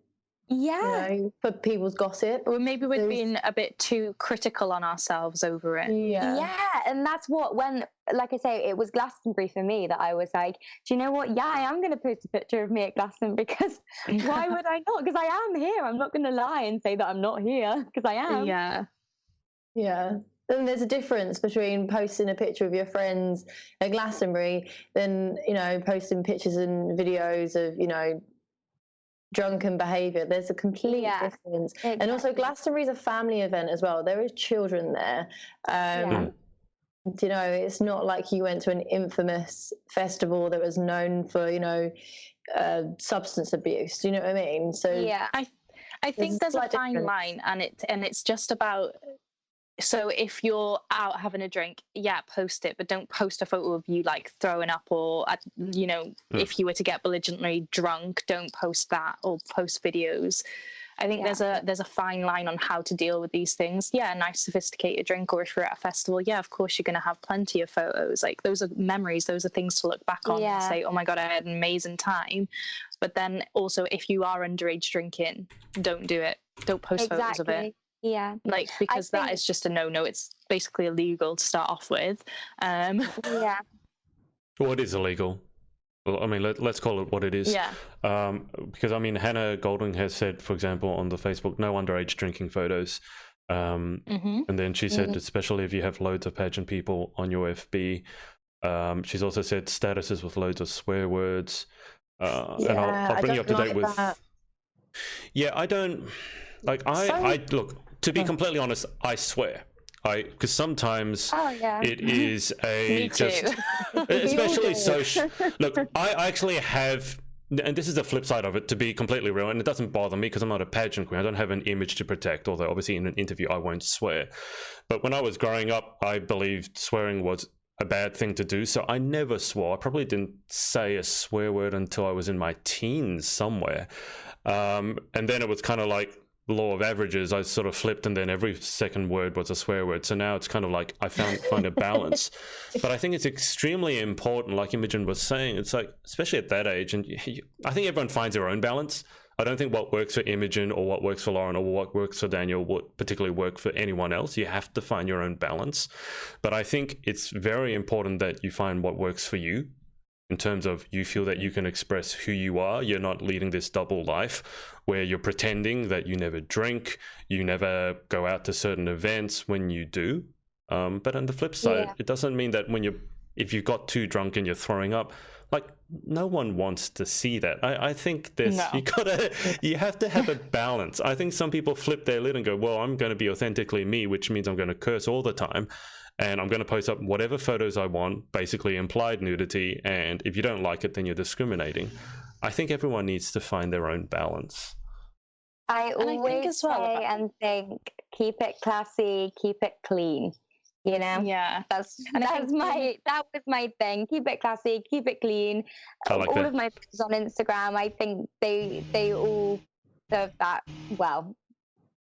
Yeah. For people's gossip. Or maybe we're being a bit too critical on ourselves over it. Yeah. And that's when, like I say, it was Glastonbury for me that I was like, do you know what? Yeah, I am going to post a picture of me at Glastonbury because why would I not? Because I am here. I'm not going to lie and say that I'm not here because I am. Yeah. Yeah. Then there's a difference between posting a picture of your friends at Glastonbury than, posting pictures and videos of, drunken behaviour. There's a complete difference. Exactly. And also Glastonbury is a family event as well. There is children there. It's not like you went to an infamous festival that was known for, substance abuse. Do you know what I mean? So yeah, I think there's a fine line, and it's just about. So if you're out having a drink, post it, but don't post a photo of you like throwing up or, if you were to get belligerently drunk, don't post that or post videos. I think there's a fine line on how to deal with these things. Yeah, a nice sophisticated drink, or if you're at a festival, of course you're going to have plenty of photos. Like those are memories, those are things to look back on and say, oh my God, I had an amazing time. But then also if you are underage drinking, don't do it. Don't post photos of it. Yeah, like because that is just a no. It's basically illegal to start off with. Yeah. What is illegal? Well, I mean, let's call it what it is. Yeah. Because I mean, Hannah Golding has said, for example, on the Facebook, no underage drinking photos. And then she said, especially if you have loads of pageant people on your FB. She's also said statuses with loads of swear words. And I'll bring you up to date with. That. Yeah, I don't like. I look. To be completely honest, I swear. Because sometimes it is a just, especially social. Look, I actually have, and this is the flip side of it, to be completely real, and it doesn't bother me because I'm not a pageant queen. I don't have an image to protect, although obviously in an interview I won't swear. But when I was growing up, I believed swearing was a bad thing to do, so I never swore. I probably didn't say a swear word until I was in my teens somewhere. And then it was kind of like, law of averages, I sort of flipped, and then every second word was a swear word. So now it's kind of like I find a balance. But I think it's extremely important, like Imogen was saying, it's like, especially at that age, and I think everyone finds their own balance. I don't think what works for Imogen or what works for Lauren or what works for Danielle would particularly work for anyone else. You have to find your own balance. But I think it's very important that you find what works for you in terms of you feel that you can express who you are. You're not leading this double life where you're pretending that you never drink, you never go out to certain events when you do. But on the flip side, it doesn't mean that if you got too drunk and you're throwing up, like, no one wants to see that. I think you have to have a balance. I think some people flip their lid and go, well, I'm going to be authentically me, which means I'm going to curse all the time. And I'm going to post up whatever photos I want, basically implied nudity. And if you don't like it, then you're discriminating. I think everyone needs to find their own balance. I always say and think, keep it classy, keep it clean. You know, that was my thing. Keep it classy, keep it clean. All of my friends on Instagram, I think they all serve that well.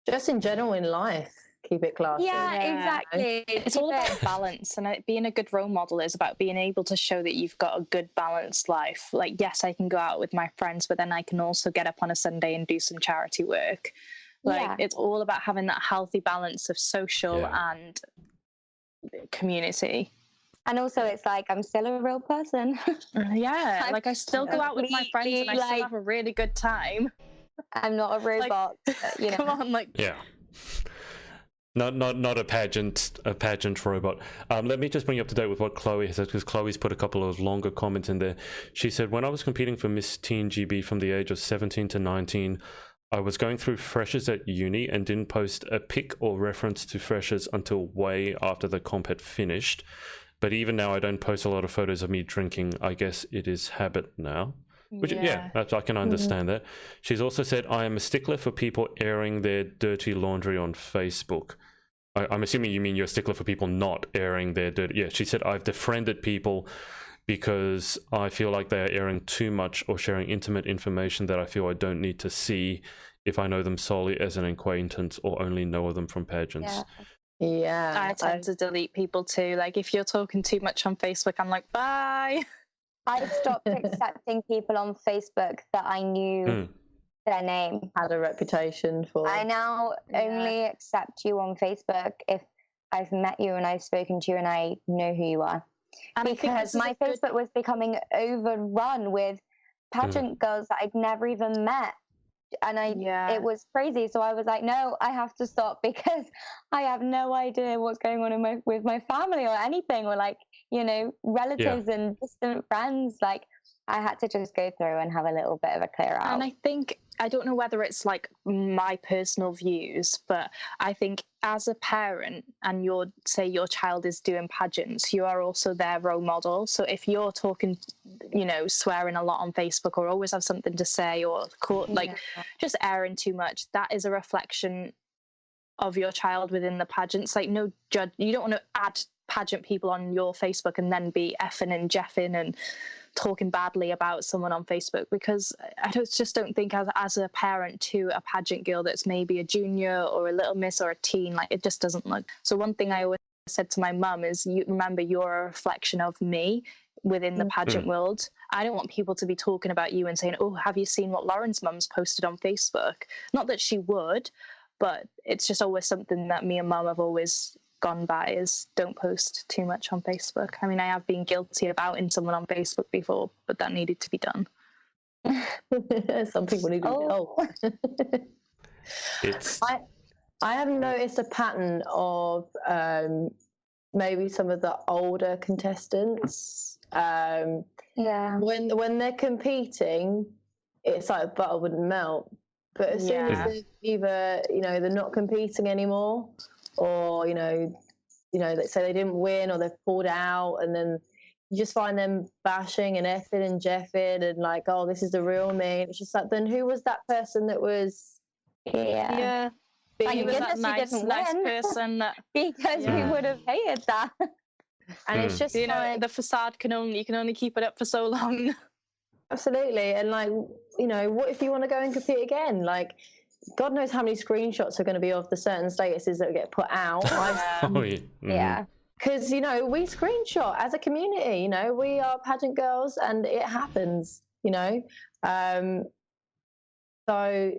Just in general in life, keep it classy. Yeah, exactly. It's all about balance, and being a good role model is about being able to show that you've got a good balanced life. Like, yes, I can go out with my friends, but then I can also get up on a Sunday and do some charity work. Like, it's all about having that healthy balance of social and community. And also, it's like, I'm still a real person. Like, I still go out with my friends and I still have a really good time. I'm not a robot. You know, come on, like, not a pageant robot. Let me just bring you up to date with what Chloe has said, because Chloe's put a couple of longer comments in there. She said, when I was competing for Miss Teen GB from the age of 17 to 19, I was going through freshers at uni and didn't post a pic or reference to freshers until way after the comp had finished. But even now, I don't post a lot of photos of me drinking. I guess it is habit now. Which, I can understand that. She's also said, I am a stickler for people airing their dirty laundry on Facebook. I'm assuming you mean you're a stickler for people not airing their dirty... Yeah, she said, I've defriended people because I feel like they are airing too much or sharing intimate information that I feel I don't need to see if I know them solely as an acquaintance or only know of them from pageants. I tend to delete people too. Like, if you're talking too much on Facebook, I'm like, bye. I stopped accepting people on Facebook that I knew their name. Had a reputation for. I now only accept you on Facebook if I've met you and I've spoken to you and I know who you are. And because my Facebook was becoming overrun with pageant girls that I'd never even met. And it was crazy. So I was like, no, I have to stop, because I have no idea what's going on with my family or anything, or like, you know, relatives and distant friends. Like, I had to just go through and have a little bit of a clear out. And I think, I don't know whether it's like my personal views, but I think as a parent and your child is doing pageants, you are also their role model. So if you're talking, you know, swearing a lot on Facebook or always have something to say or just airing too much, that is a reflection of your child within the pageants. Like, no judge, you don't want to add pageant people on your Facebook and then be effing and jeffing and talking badly about someone on Facebook, because I just don't think as a parent to a pageant girl that's maybe a junior or a little miss or a teen, like, it just doesn't look. So one thing I always said to my mum is, you remember, you're a reflection of me within the pageant world. I don't want people to be talking about you and saying, oh, have you seen what Lauren's mum's posted on Facebook? Not that she would, but it's just always something that me and mum have always gone by, is don't post too much on Facebook. I mean, I have been guilty of outing someone on Facebook before, but that needed to be done. Some people need to I have noticed a pattern of maybe some of the older contestants. When they're competing, it's like butter wouldn't melt. But as soon as they're either, you know, they're not competing anymore, or, you know, let's say they didn't win or they've pulled out, and then you just find them bashing and effing and jeffing and like, oh, this is the real me. It's just like, then who was that person that was thank goodness nice person that, because we would have hated that. And it's just, you know, the facade you can only keep it up for so long. Absolutely. And like, you know, what if you want to go and compete again? Like, God knows how many screenshots are going to be of the certain statuses that get put out. Because, you know, we screenshot as a community, you know, we are pageant girls and it happens, you know. So,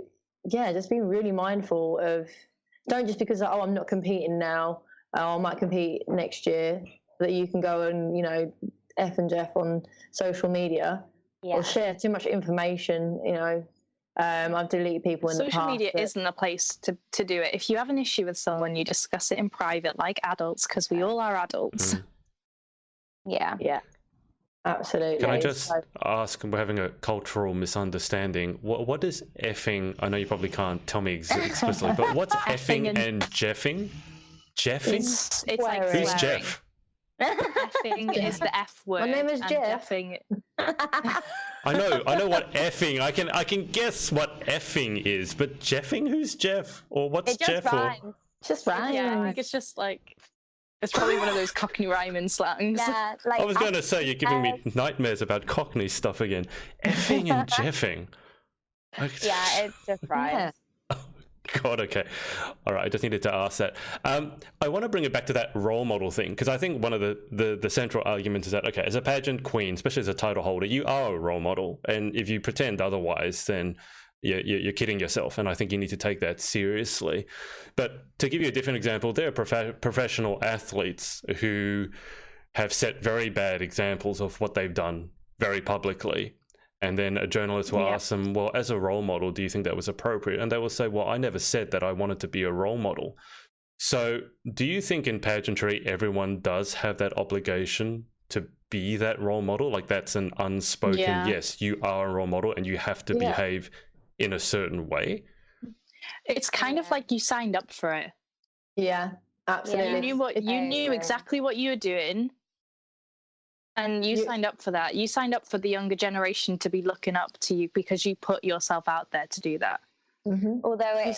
yeah, just be really mindful of, don't just because, oh, I'm not competing now, I might compete next year, that you can go and, you know, F and Jeff on social media or share too much information, you know. I've deleted people in the past. Social media isn't a place to do it. If you have an issue with someone, you discuss it in private like adults, because we all are adults. Yeah, absolutely. Can I just ask, we're having a cultural misunderstanding. What is effing? I know you probably can't tell me explicitly, but what's effing and jeffing? Jeffing? It's like Who's swearing. Jeff? Effing is the F word. My name is Jeff. Jeffing. I know what effing. I can guess what effing is, but jeffing? Who's Jeff? Or what's Jeff? Rhymes. Just rhymes. Yeah, I think it's just like, it's probably one of those Cockney rhyming slangs. Yeah, like I was going to say, you're giving me nightmares about Cockney stuff again. Effing and jeffing. Yeah, it's just rhymes. God, okay. All right, I just needed to ask that. I want to bring it back to that role model thing, because I think one of the central arguments is that, okay, as a pageant queen, especially as a title holder, you are a role model. And if you pretend otherwise, then you're kidding yourself. And I think you need to take that seriously. But to give you a different example, there are professional athletes who have set very bad examples of what they've done very publicly. And then a journalist will ask them, well, as a role model, do you think that was appropriate? And they will say, well, I never said that I wanted to be a role model. So do you think in pageantry, everyone does have that obligation to be that role model? Like that's an unspoken, yes, you are a role model and you have to behave in a certain way? It's kind of like you signed up for it. Yeah, absolutely. You knew exactly what you were doing. And you signed up for that. You signed up for the younger generation to be looking up to you because you put yourself out there to do that. Mm-hmm. Although it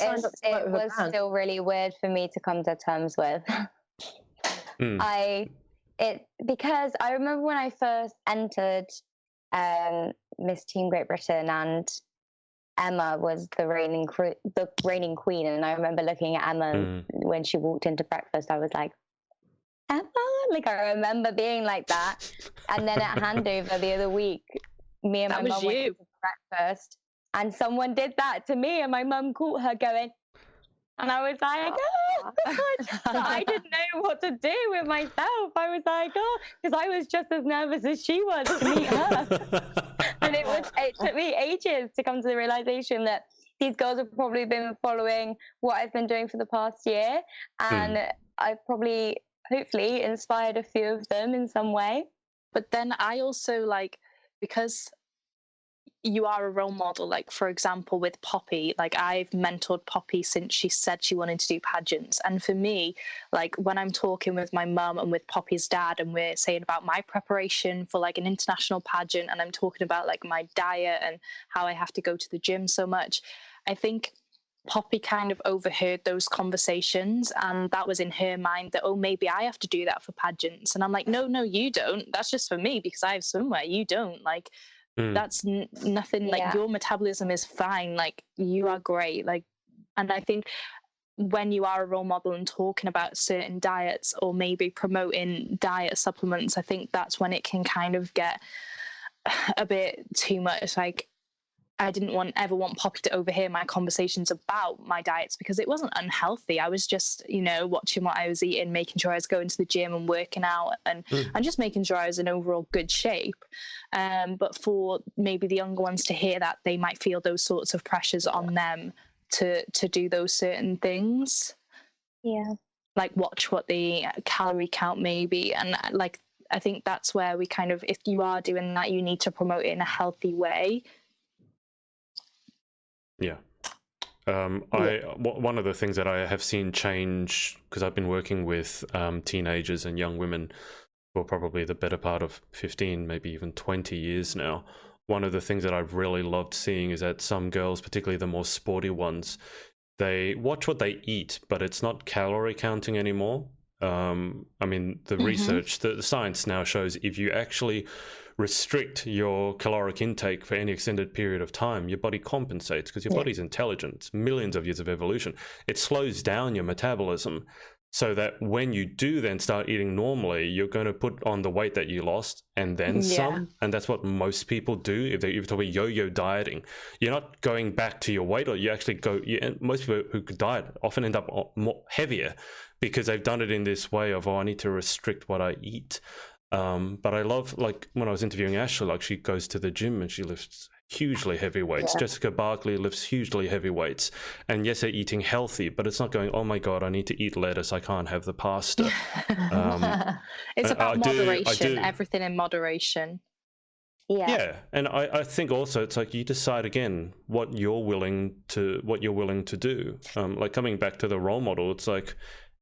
was still really weird for me to come to terms with. Because I remember when I first entered Miss Teen Great Britain, and Emma was the reigning queen, and I remember looking at Emma when she walked into breakfast. I was like, Emma? Like, I remember being like that. And then at handover the other week, me and my mum went to breakfast, and someone did that to me, and my mum caught her going, and I was like, oh, God. So I didn't know what to do with myself. I was like, oh, because I was just as nervous as she was to meet her. And it took me ages to come to the realization that these girls have probably been following what I've been doing for the past year, and I've probably, hopefully, inspired a few of them in some way. But then I also, like, because you are a role model, like, for example, with Poppy, like, I've mentored Poppy since she said she wanted to do pageants. And for me, like, when I'm talking with my mum and with Poppy's dad, and we're saying about my preparation for, like, an international pageant, and I'm talking about, like, my diet and how I have to go to the gym so much, I think Poppy kind of overheard those conversations, and that was in her mind that, oh, maybe I have to do that for pageants. And I'm like, no, you don't. That's just for me because I have swimwear. You don't. Like, that's nothing. Like, your metabolism is fine. Like, you are great. Like, and I think when you are a role model and talking about certain diets or maybe promoting diet supplements, I think that's when it can kind of get a bit too much. Like, I didn't ever want Poppy to overhear my conversations about my diets because it wasn't unhealthy. I was just, watching what I was eating, making sure I was going to the gym and working out and just making sure I was in overall good shape. But for maybe the younger ones to hear that, they might feel those sorts of pressures on them to do those certain things. Yeah. Like watch what the calorie count maybe. And like, I think that's where we kind of, if you are doing that, you need to promote it in a healthy way. Yeah. One of the things that I have seen change, because I've been working with teenagers and young women for probably the better part of 15, maybe even 20 years now. One of the things that I've really loved seeing is that some girls, particularly the more sporty ones, they watch what they eat, but it's not calorie counting anymore. I mean, the research, the science now shows if you actually restrict your caloric intake for any extended period of time, your body compensates because your body's intelligent. It's millions of years of evolution. It slows down your metabolism so that when you do then start eating normally, you're going to put on the weight that you lost and then some. And that's what most people do. If you're talking yo-yo dieting, you're not going back to your weight, or you actually go, most people who diet often end up more heavier because they've done it in this way of, I need to restrict what I eat. But I love, like, when I was interviewing Ashley, like, she goes to the gym and she lifts hugely heavy weights. Yeah. Jessica Barkley lifts hugely heavy weights. And yes, they're eating healthy, but it's not going, oh my God, I need to eat lettuce. I can't have the pasta. It's about moderation, do. everything in moderation. Yeah, and I think also it's like you decide again what you're willing to do. Like coming back to the role model, it's like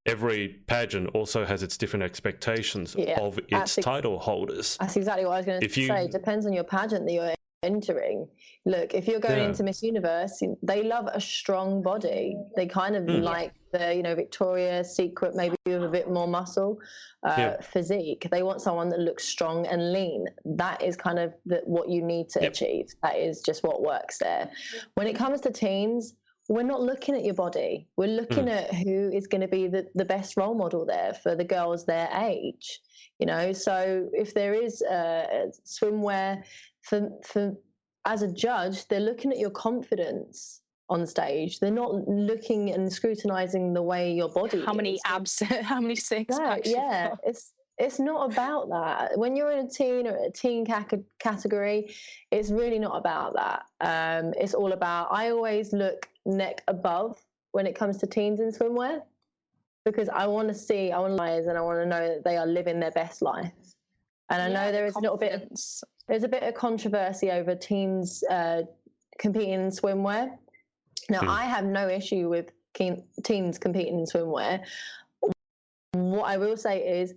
every pageant also has its different expectations of its title holders. That's exactly what I was going to say. It depends on your pageant that you're entering. Look, if you're going into Miss Universe, they love a strong body. They kind of like the, you know, Victoria's Secret, maybe with a bit more muscle physique. They want someone that looks strong and lean. That is kind of what you need to achieve. That is just what works there. When it comes to teens, we're not looking at your body. We're looking at who is going to be the best role model there for the girls their age. You know, so if there is swimwear for as a judge, they're looking at your confidence on stage. They're not looking and scrutinizing the way your body how many abs, how many six packs. Yeah, it's not about that. When you're in a teen or a teen category, it's really not about that. It's all about, I always look neck above when it comes to teens in swimwear, because I want to and I want to know that they are living their best life. And I know there is there's a bit of controversy over teens competing in swimwear. Now, I have no issue with teens competing in swimwear. What I will say is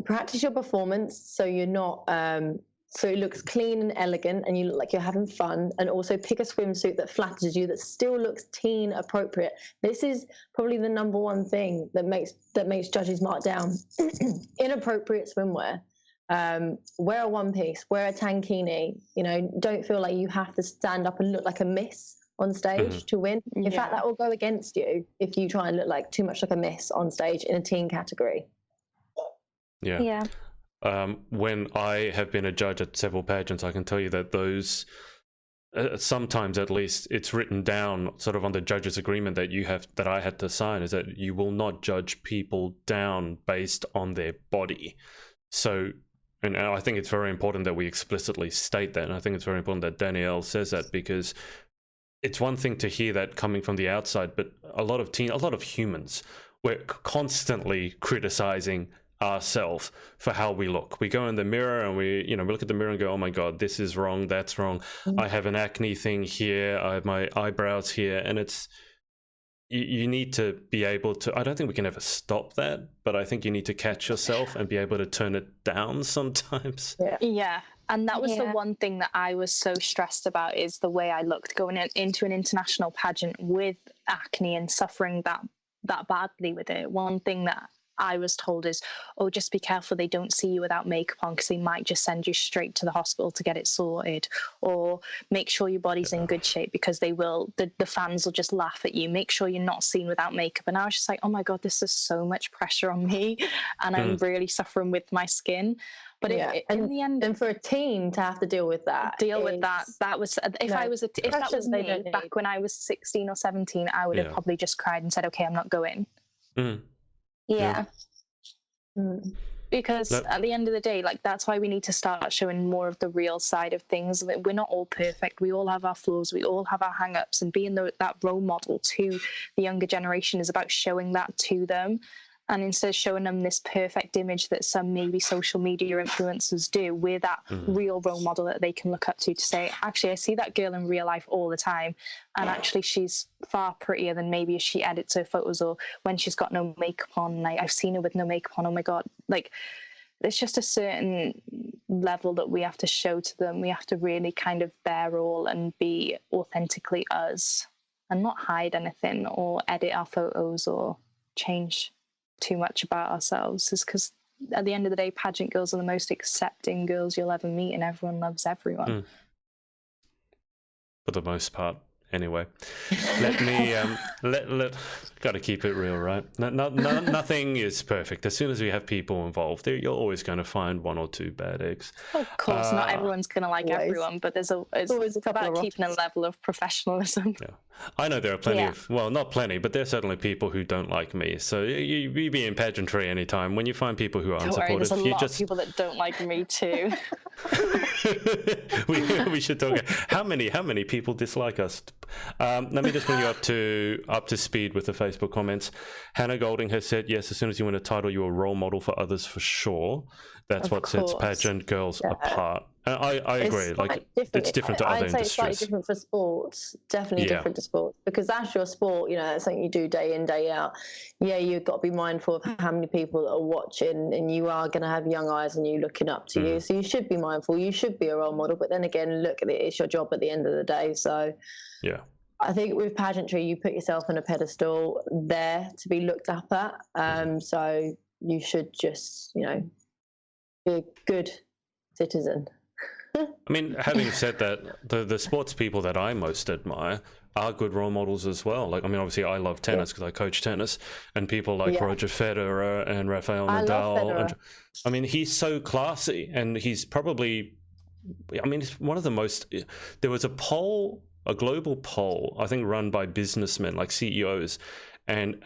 practice your performance so you're not so it looks clean and elegant and you look like you're having fun, and also pick a swimsuit that flatters you, that still looks teen appropriate. This is probably the number one thing that makes judges mark down inappropriate swimwear. Wear a one piece, wear a tankini, you know, don't feel like you have to stand up and look like a miss on stage to win. In fact, that will go against you if you try and look like too much like a miss on stage in a teen category. Yeah. When I have been a judge at several pageants, I can tell you that those sometimes, at least, it's written down sort of on the judge's agreement that I had to sign, is that you will not judge people down based on their body. So, and I think it's very important that we explicitly state that, and I think it's very important that Danielle says that, because it's one thing to hear that coming from the outside, but a lot of humans, we're constantly criticizing ourselves for how we look. We go in the mirror and we look at the mirror and go, oh my God, this is wrong, that's wrong. I have an acne thing here, I have my eyebrows here, and it's, you need to be able to, I don't think we can ever stop that, but I think you need to catch yourself and be able to turn it down sometimes. Yeah. And that was the one thing that I was so stressed about, is the way I looked going into an international pageant with acne and suffering that badly with it. One thing that I was told is, oh, just be careful they don't see you without makeup on, because they might just send you straight to the hospital to get it sorted, or make sure your body's in good shape, because they will, the fans will just laugh at you. Make sure you're not seen without makeup. And I was just like, oh my God, this is so much pressure on me, and I'm really suffering with my skin. But in the end, and for a teen to have to deal with that, that was, if that was me back when I was 16 or 17, I would have probably just cried and said, okay, I'm not going. Because at the end of the day, like, that's why we need to start showing more of the real side of things. That we're not all perfect. We all have our flaws. We all have our hang-ups, and being that role model to the younger generation is about showing that to them. And instead of showing them this perfect image that some maybe social media influencers do, we're that real role model that they can look up to say, actually, I see that girl in real life all the time, and actually she's far prettier than maybe if she edits her photos or when she's got no makeup on. Like, I've seen her with no makeup on. Oh my God. Like, there's just a certain level that we have to show to them. We have to really kind of bear all and be authentically us, and not hide anything or edit our photos or change too much about ourselves. Is because at the end of the day, pageant girls are the most accepting girls you'll ever meet, and everyone loves everyone. For the most part. Anyway, let me got to keep it real, right? Nothing is perfect. As soon as we have people involved, you're always going to find one or two bad eggs. Of course, not everyone's going to like everyone, but it's always a couple about of keeping a level of professionalism. Yeah, I know there are plenty of, well, not plenty, but there's certainly people who don't like me. So you be in pageantry anytime. When you find people who are Don't worry, unsupportive, there's a lot of people that don't like me too. we should talk. How many people dislike us? Let me just bring you up to speed with the Facebook comments. Hannah Golding has said, yes, as soon as you win a title, you're a role model for others for sure. That's Of what sets course. pageant girls apart. I agree. Like it's different to other I'd say it's slightly industries. different for sports. Definitely different to sports, because that's your sport. You know, that's something you do day in, day out. Yeah, you've got to be mindful of how many people are watching, and you are going to have young eyes and you looking up to you. So you should be mindful. You should be a role model. But then again, look at it. It's your job at the end of the day. So Yeah. I think with pageantry, you put yourself on a pedestal there to be looked up at. So you should just, you know, be a good citizen. I mean, having said that, the sports people that I most admire are good role models as well. Like, I mean, obviously I love tennis because I coach tennis, and people like Roger Federer and Rafael Nadal. And, I mean, he's so classy, and he's probably, I mean, it's one of the most, there was a global poll, I think run by businessmen, like CEOs, and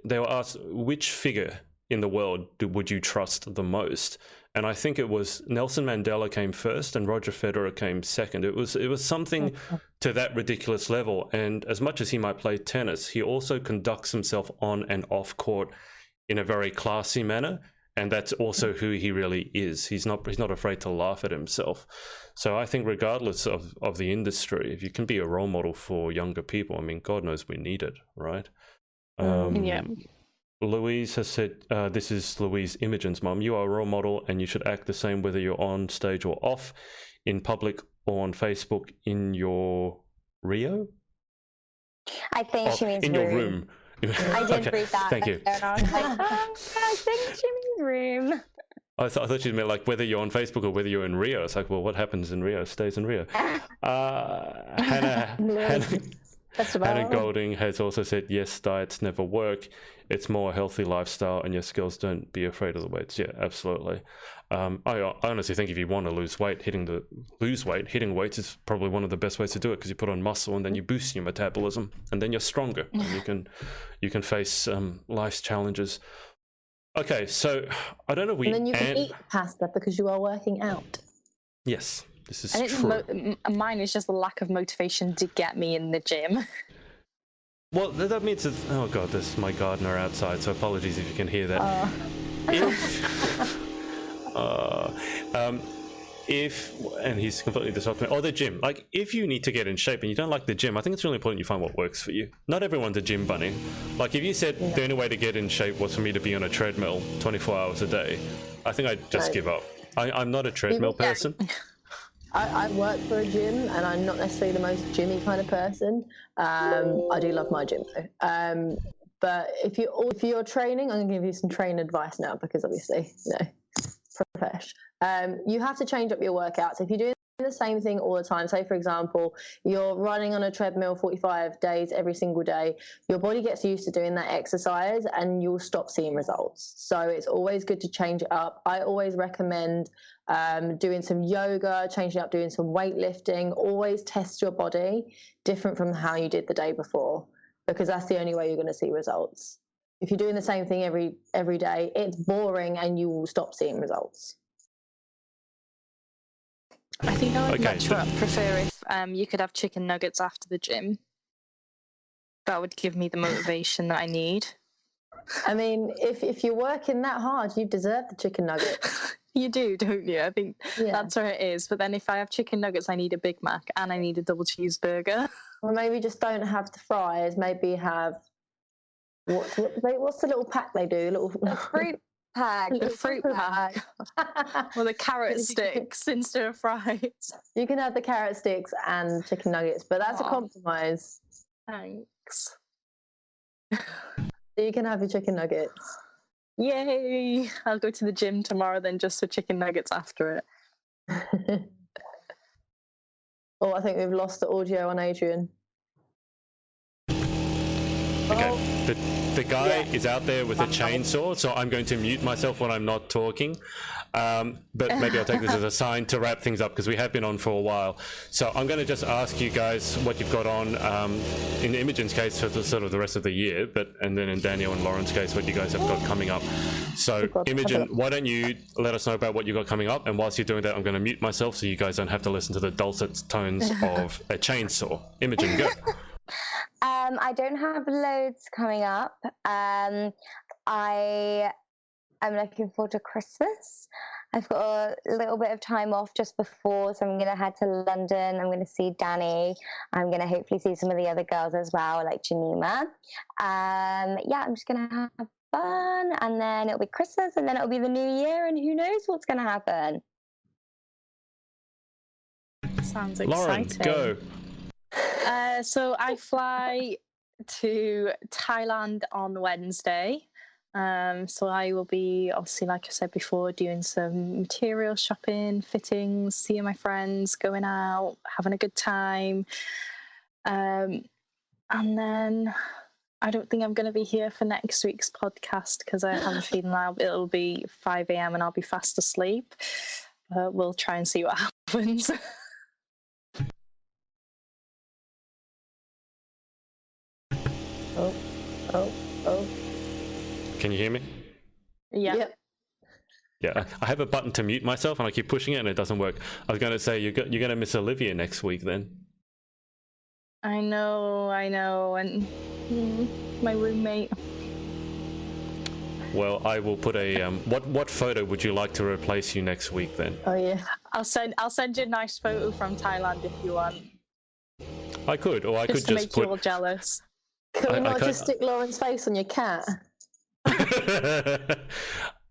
they were asked, which figure in the world would you trust the most? And I think it was Nelson Mandela came first and Roger Federer came second. It was something to that ridiculous level. And as much as he might play tennis, he also conducts himself on and off court in a very classy manner. And that's also who he really is. He's not afraid to laugh at himself. So I think regardless of the industry, if you can be a role model for younger people, I mean, God knows we need it, right? Yeah. Louise has said, this is Louise Imogen's mum, you are a role model and you should act the same whether you're on stage or off, in public or on Facebook, in your Rio? I think she means in your room. I did read that. Thank you. And I was like, I think she means room. I thought she meant like whether you're on Facebook or whether you're in Rio. It's like, well, what happens in Rio stays in Rio. Hannah Golding has also said, yes, diets never work. It's more a healthy lifestyle, and yes, girls, don't be afraid of the weights. Yeah, absolutely. I honestly think if you want to lose weight, hitting weights is probably one of the best ways to do it, because you put on muscle and then you boost your metabolism, and then you're stronger. And you can face life's challenges. Okay, so I don't know. And then you can eat pasta because you are working out. Yes, this is and true. Mine is just the lack of motivation to get me in the gym. Well, that means that, oh God, there's my gardener outside, so apologies if you can hear that. And he's completely disrupting, or the gym. Like, if you need to get in shape and you don't like the gym, I think it's really important you find what works for you. Not everyone's a gym bunny. Like, if you said the only way to get in shape was for me to be on a treadmill 24 hours a day, I think I'd just give up. I'm not a treadmill person. I work for a gym, and I'm not necessarily the most gymmy kind of person. I do love my gym though. But if you're training, I'm going to give you some training advice now, because obviously, you know, profesh. You have to change up your workouts. If you're doing the same thing all the time, say for example, you're running on a treadmill 45 days every single day, your body gets used to doing that exercise and you'll stop seeing results. So it's always good to change it up. I always recommend doing some yoga, changing up, doing some weightlifting. Always test your body different from how you did the day before, because that's the only way you're going to see results. If you're doing the same thing every day, it's boring and you will stop seeing results. I think I would much prefer if you could have chicken nuggets after the gym. That would give me the motivation that I need. I mean, if you're working that hard, you deserve the chicken nuggets. You do, don't you? I think that's where it is. But then if I have chicken nuggets, I need a Big Mac and I need a double cheeseburger. Or maybe just don't have the fries. Maybe have what's the little pack they do? The fruit pack. The fruit pack. Or the carrot sticks instead of fries. You can have the carrot sticks and chicken nuggets, but that's a compromise. Thanks. So you can have your chicken nuggets. Yay! I'll go to the gym tomorrow then, just for chicken nuggets after it. Oh, I think we've lost the audio on Adrian. The guy is out there with a chainsaw, so I'm going to mute myself when I'm not talking. But maybe I'll take this as a sign to wrap things up because we have been on for a while. So I'm going to just ask you guys what you've got on in Imogen's case for the sort of the rest of the year, and then in Danielle and Lauren's case, what you guys have got coming up. So Imogen, why don't you let us know about what you've got coming up? And whilst you're doing that, I'm going to mute myself so you guys don't have to listen to the dulcet tones of a chainsaw. Imogen, go. I don't have loads coming up. I am looking forward to Christmas. I've got a little bit of time off just before, so I'm going to head to London. I'm going to see Danny. I'm going to hopefully see some of the other girls as well, like Janima. I'm just going to have fun, and then it'll be Christmas, and then it'll be the new year, and who knows what's going to happen. Sounds exciting. Lauren, go. So I fly to Thailand on Wednesday. So I will be, obviously, like I said before, doing some material shopping, fittings, seeing my friends, going out, having a good time. And then I don't think I'm going to be here for next week's podcast because I have a feeling it'll be 5 a.m. and I'll be fast asleep. We'll try and see what happens. Oh. Can you hear me? Yeah. Yep. Yeah, I have a button to mute myself and I keep pushing it and it doesn't work. I was going to say, you're going to miss Olivia next week then. I know, and my roommate. Well, I will put a what photo would you like to replace you next week then? Oh yeah. I'll send you a nice photo from Thailand if you want. I could, or I could just to make put... you all jealous. Can we not just stick Lauren's face on your cat?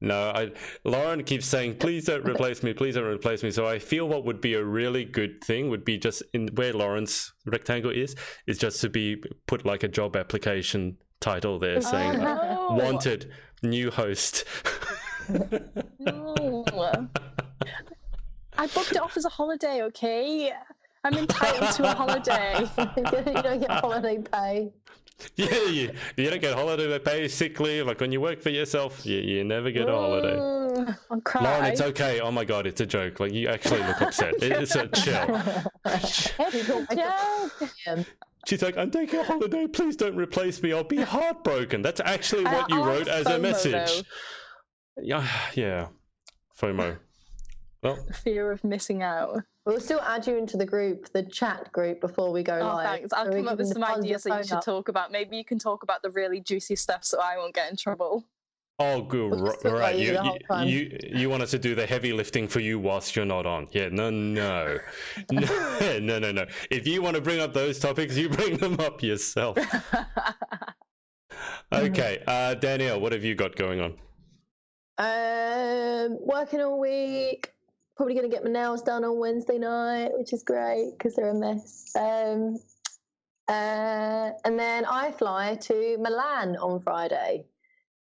No, Lauren keeps saying, please don't replace me, please don't replace me. So I feel what would be a really good thing would be just in where Lauren's rectangle is just to put like a job application title there saying, no. wanted, new host. No. I booked it off as a holiday, okay? I'm entitled to a holiday. You don't get holiday pay. Yeah, you don't get holiday pay, sick leave. Like when you work for yourself, you never get a holiday. I'll cry. Lauren, it's okay. Oh my God, it's a joke. Like you actually look upset. It's a chill. She's like, I'm taking a holiday. Please don't replace me. I'll be heartbroken. That's actually what you wrote as a message. Though. Yeah. FOMO. Well, fear of missing out. We'll still add you into the chat group before we go live. Thanks. I'll come up with some ideas that you should talk about. Maybe you can talk about the really juicy stuff so I won't get in trouble. Oh, good. Right. You want us to do the heavy lifting for you whilst you're not on. Yeah, no. If you want to bring up those topics, you bring them up yourself. Okay. Danielle, what have you got going on? Working all week. Probably going to get my nails done on Wednesday night, which is great because they're a mess. And then I fly to Milan on Friday.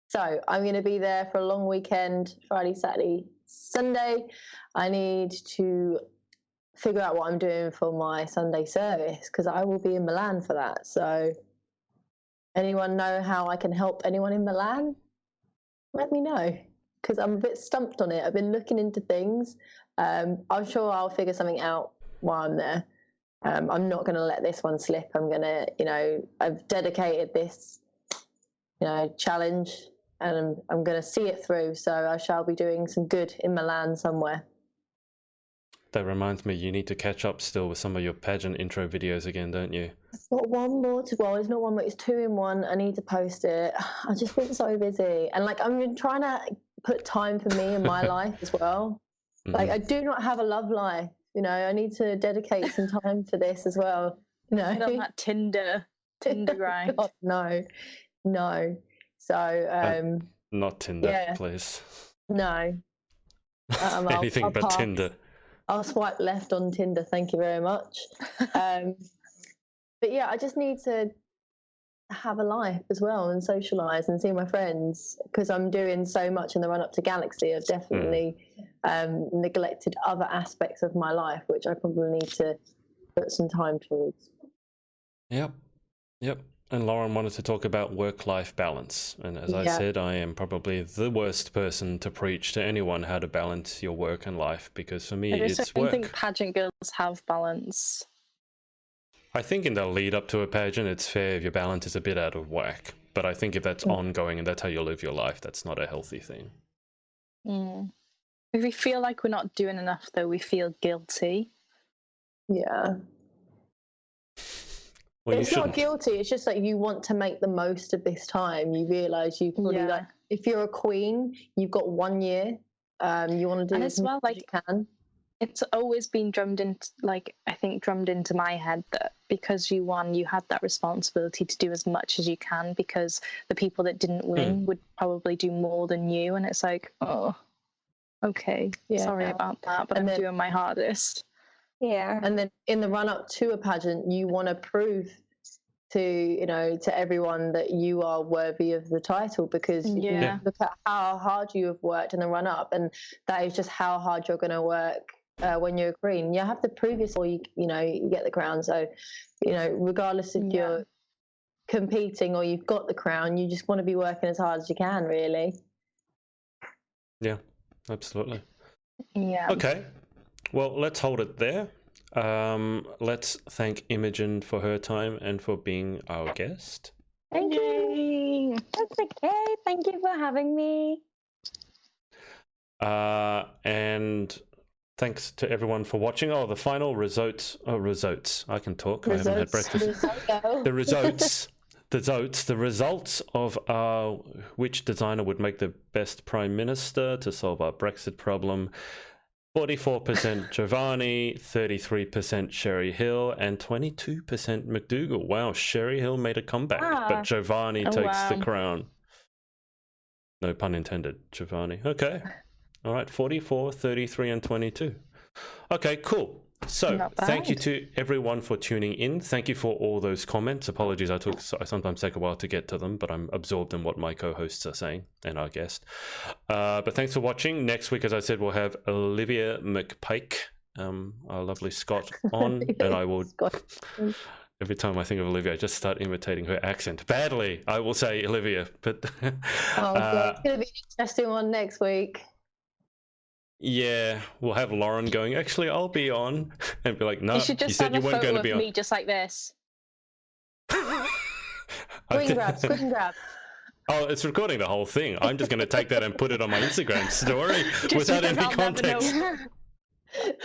So I'm going to be there for a long weekend, Friday, Saturday, Sunday. I need to figure out what I'm doing for my Sunday service because I will be in Milan for that. So anyone know how I can help anyone in Milan? Let me know. Because I'm a bit stumped on it. I've been looking into things. I'm sure I'll figure something out while I'm there. I'm not going to let this one slip. I'm going to, I've dedicated this, challenge and I'm going to see it through. So I shall be doing some good in Milan somewhere. That reminds me, you need to catch up still with some of your pageant intro videos again, don't you? I've got one more to go. It's not one, but it's 2 in 1. I need to post it. I've just been so busy. And I'm trying to put time for me in my life as well. Like I do not have a love life. I need to dedicate some time to this as well. Not that Tinder grind. God, no. So not Tinder, please. No. Anything I'll but pass. Tinder. I'll swipe left on Tinder. Thank you very much. But yeah, I just need to have a life as well and socialise and see my friends because I'm doing so much in the run up to Galaxy. I've definitely neglected other aspects of my life, which I probably need to put some time towards. Yep. and Lauren wanted to talk about work-life balance. And as I said, I am probably the worst person to preach to anyone how to balance your work and life, because for me, it's work. I don't think pageant girls have balance. I think in the lead up to a pageant, it's fair if your balance is a bit out of whack. But I think if that's ongoing and that's how you live your life, that's not a healthy thing. If we feel like we're not doing enough, though, we feel guilty. Yeah. Well, it's not guilty. It's just like you want to make the most of this time. You realise you probably like, if you're a queen, you've got 1 year. You want to do as much as you can. It's always been drummed into my head that because you won, you had that responsibility to do as much as you can, because the people that didn't win would probably do more than you. And it's like, oh, okay, sorry about that, but I'm doing my hardest. Yeah. And then in the run up to a pageant, you want to prove to everyone that you are worthy of the title, because you look at how hard you have worked in the run up, and that is just how hard you're going to work when you're a queen. You have to prove yourself, you get the crown. So, regardless if you're competing or you've got the crown, you just want to be working as hard as you can, really. Yeah, absolutely. Yeah. Okay. Well, let's hold it there. Let's thank Imogen for her time and for being our guest. Thank you. That's okay. Thank you for having me. And thanks to everyone for watching. Oh, the final results. I can talk. I haven't had breakfast. The results. The results of which designer would make the best prime minister to solve our Brexit problem. 44% Giovanni, 33% Sherry Hill, and 22% McDougall. Wow, Sherry Hill made a comeback, but Giovanni takes the crown. No pun intended, Giovanni. Okay. All right, 44, 33, and 22. Okay, cool. So thank you to everyone for tuning in. Thank you for all those comments. Apologies, I sometimes take a while to get to them, but I'm absorbed in what my co-hosts are saying and our guest. But thanks for watching. Next week, as I said, we'll have Olivia McPike, our lovely Scot, on, and I will... Every time I think of Olivia, I just start imitating her accent. Badly, I will say Olivia, but... it's going to be an interesting one next week. Yeah, we'll have Lauren going, actually, I'll be on. And be like, no, you said you weren't going to be on. Me just like this. Screen grab. Oh, it's recording the whole thing. I'm just going to take that and put it on my Instagram story without any context.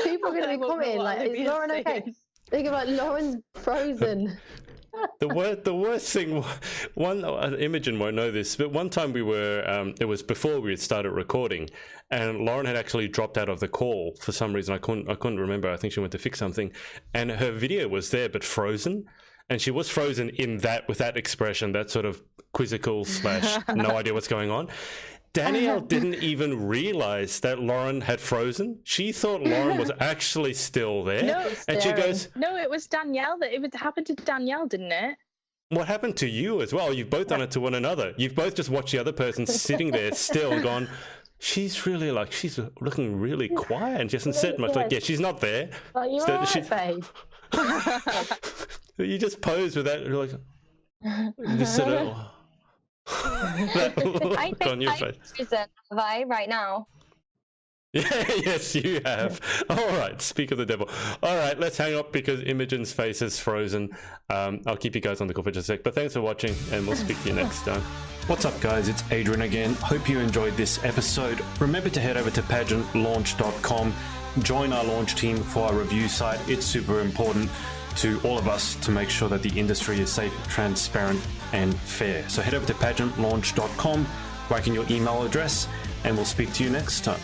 People are going to be commenting like, is Lauren okay? Think about Lauren's frozen. The worst thing, Imogen won't know this, but one time we were, it was before we had started recording, and Lauren had actually dropped out of the call for some reason. I couldn't remember. I think she went to fix something, and her video was there but frozen, and she was frozen with that expression, that sort of quizzical / no idea what's going on. Danielle didn't even realize that Lauren had frozen. She thought Lauren was actually still there. No, and she goes, no, it was Danielle. It happened to Danielle, didn't it? What happened to you as well? You've both done it to one another. You've both just watched the other person sitting there still and gone, she's really she's looking really quiet and she hasn't said much. Like, yeah, she's not there. Well, you're all right, babe. You just pose with that, you're like, this sort of... I think on your face. Have I right now? Yeah, yes, you have. All right, speak of the devil. All right, let's hang up because Imogen's face is frozen. I'll keep you guys on the call for just a sec, but thanks for watching, and we'll speak to you next time. What's up, guys? It's Adrian again. Hope you enjoyed this episode. Remember to head over to pageantlaunch.com, join our launch team for our review site. It's super important to all of us to make sure that the industry is safe, transparent, and fair. So head over to pageantlaunch.com, write in your email address, and we'll speak to you next time.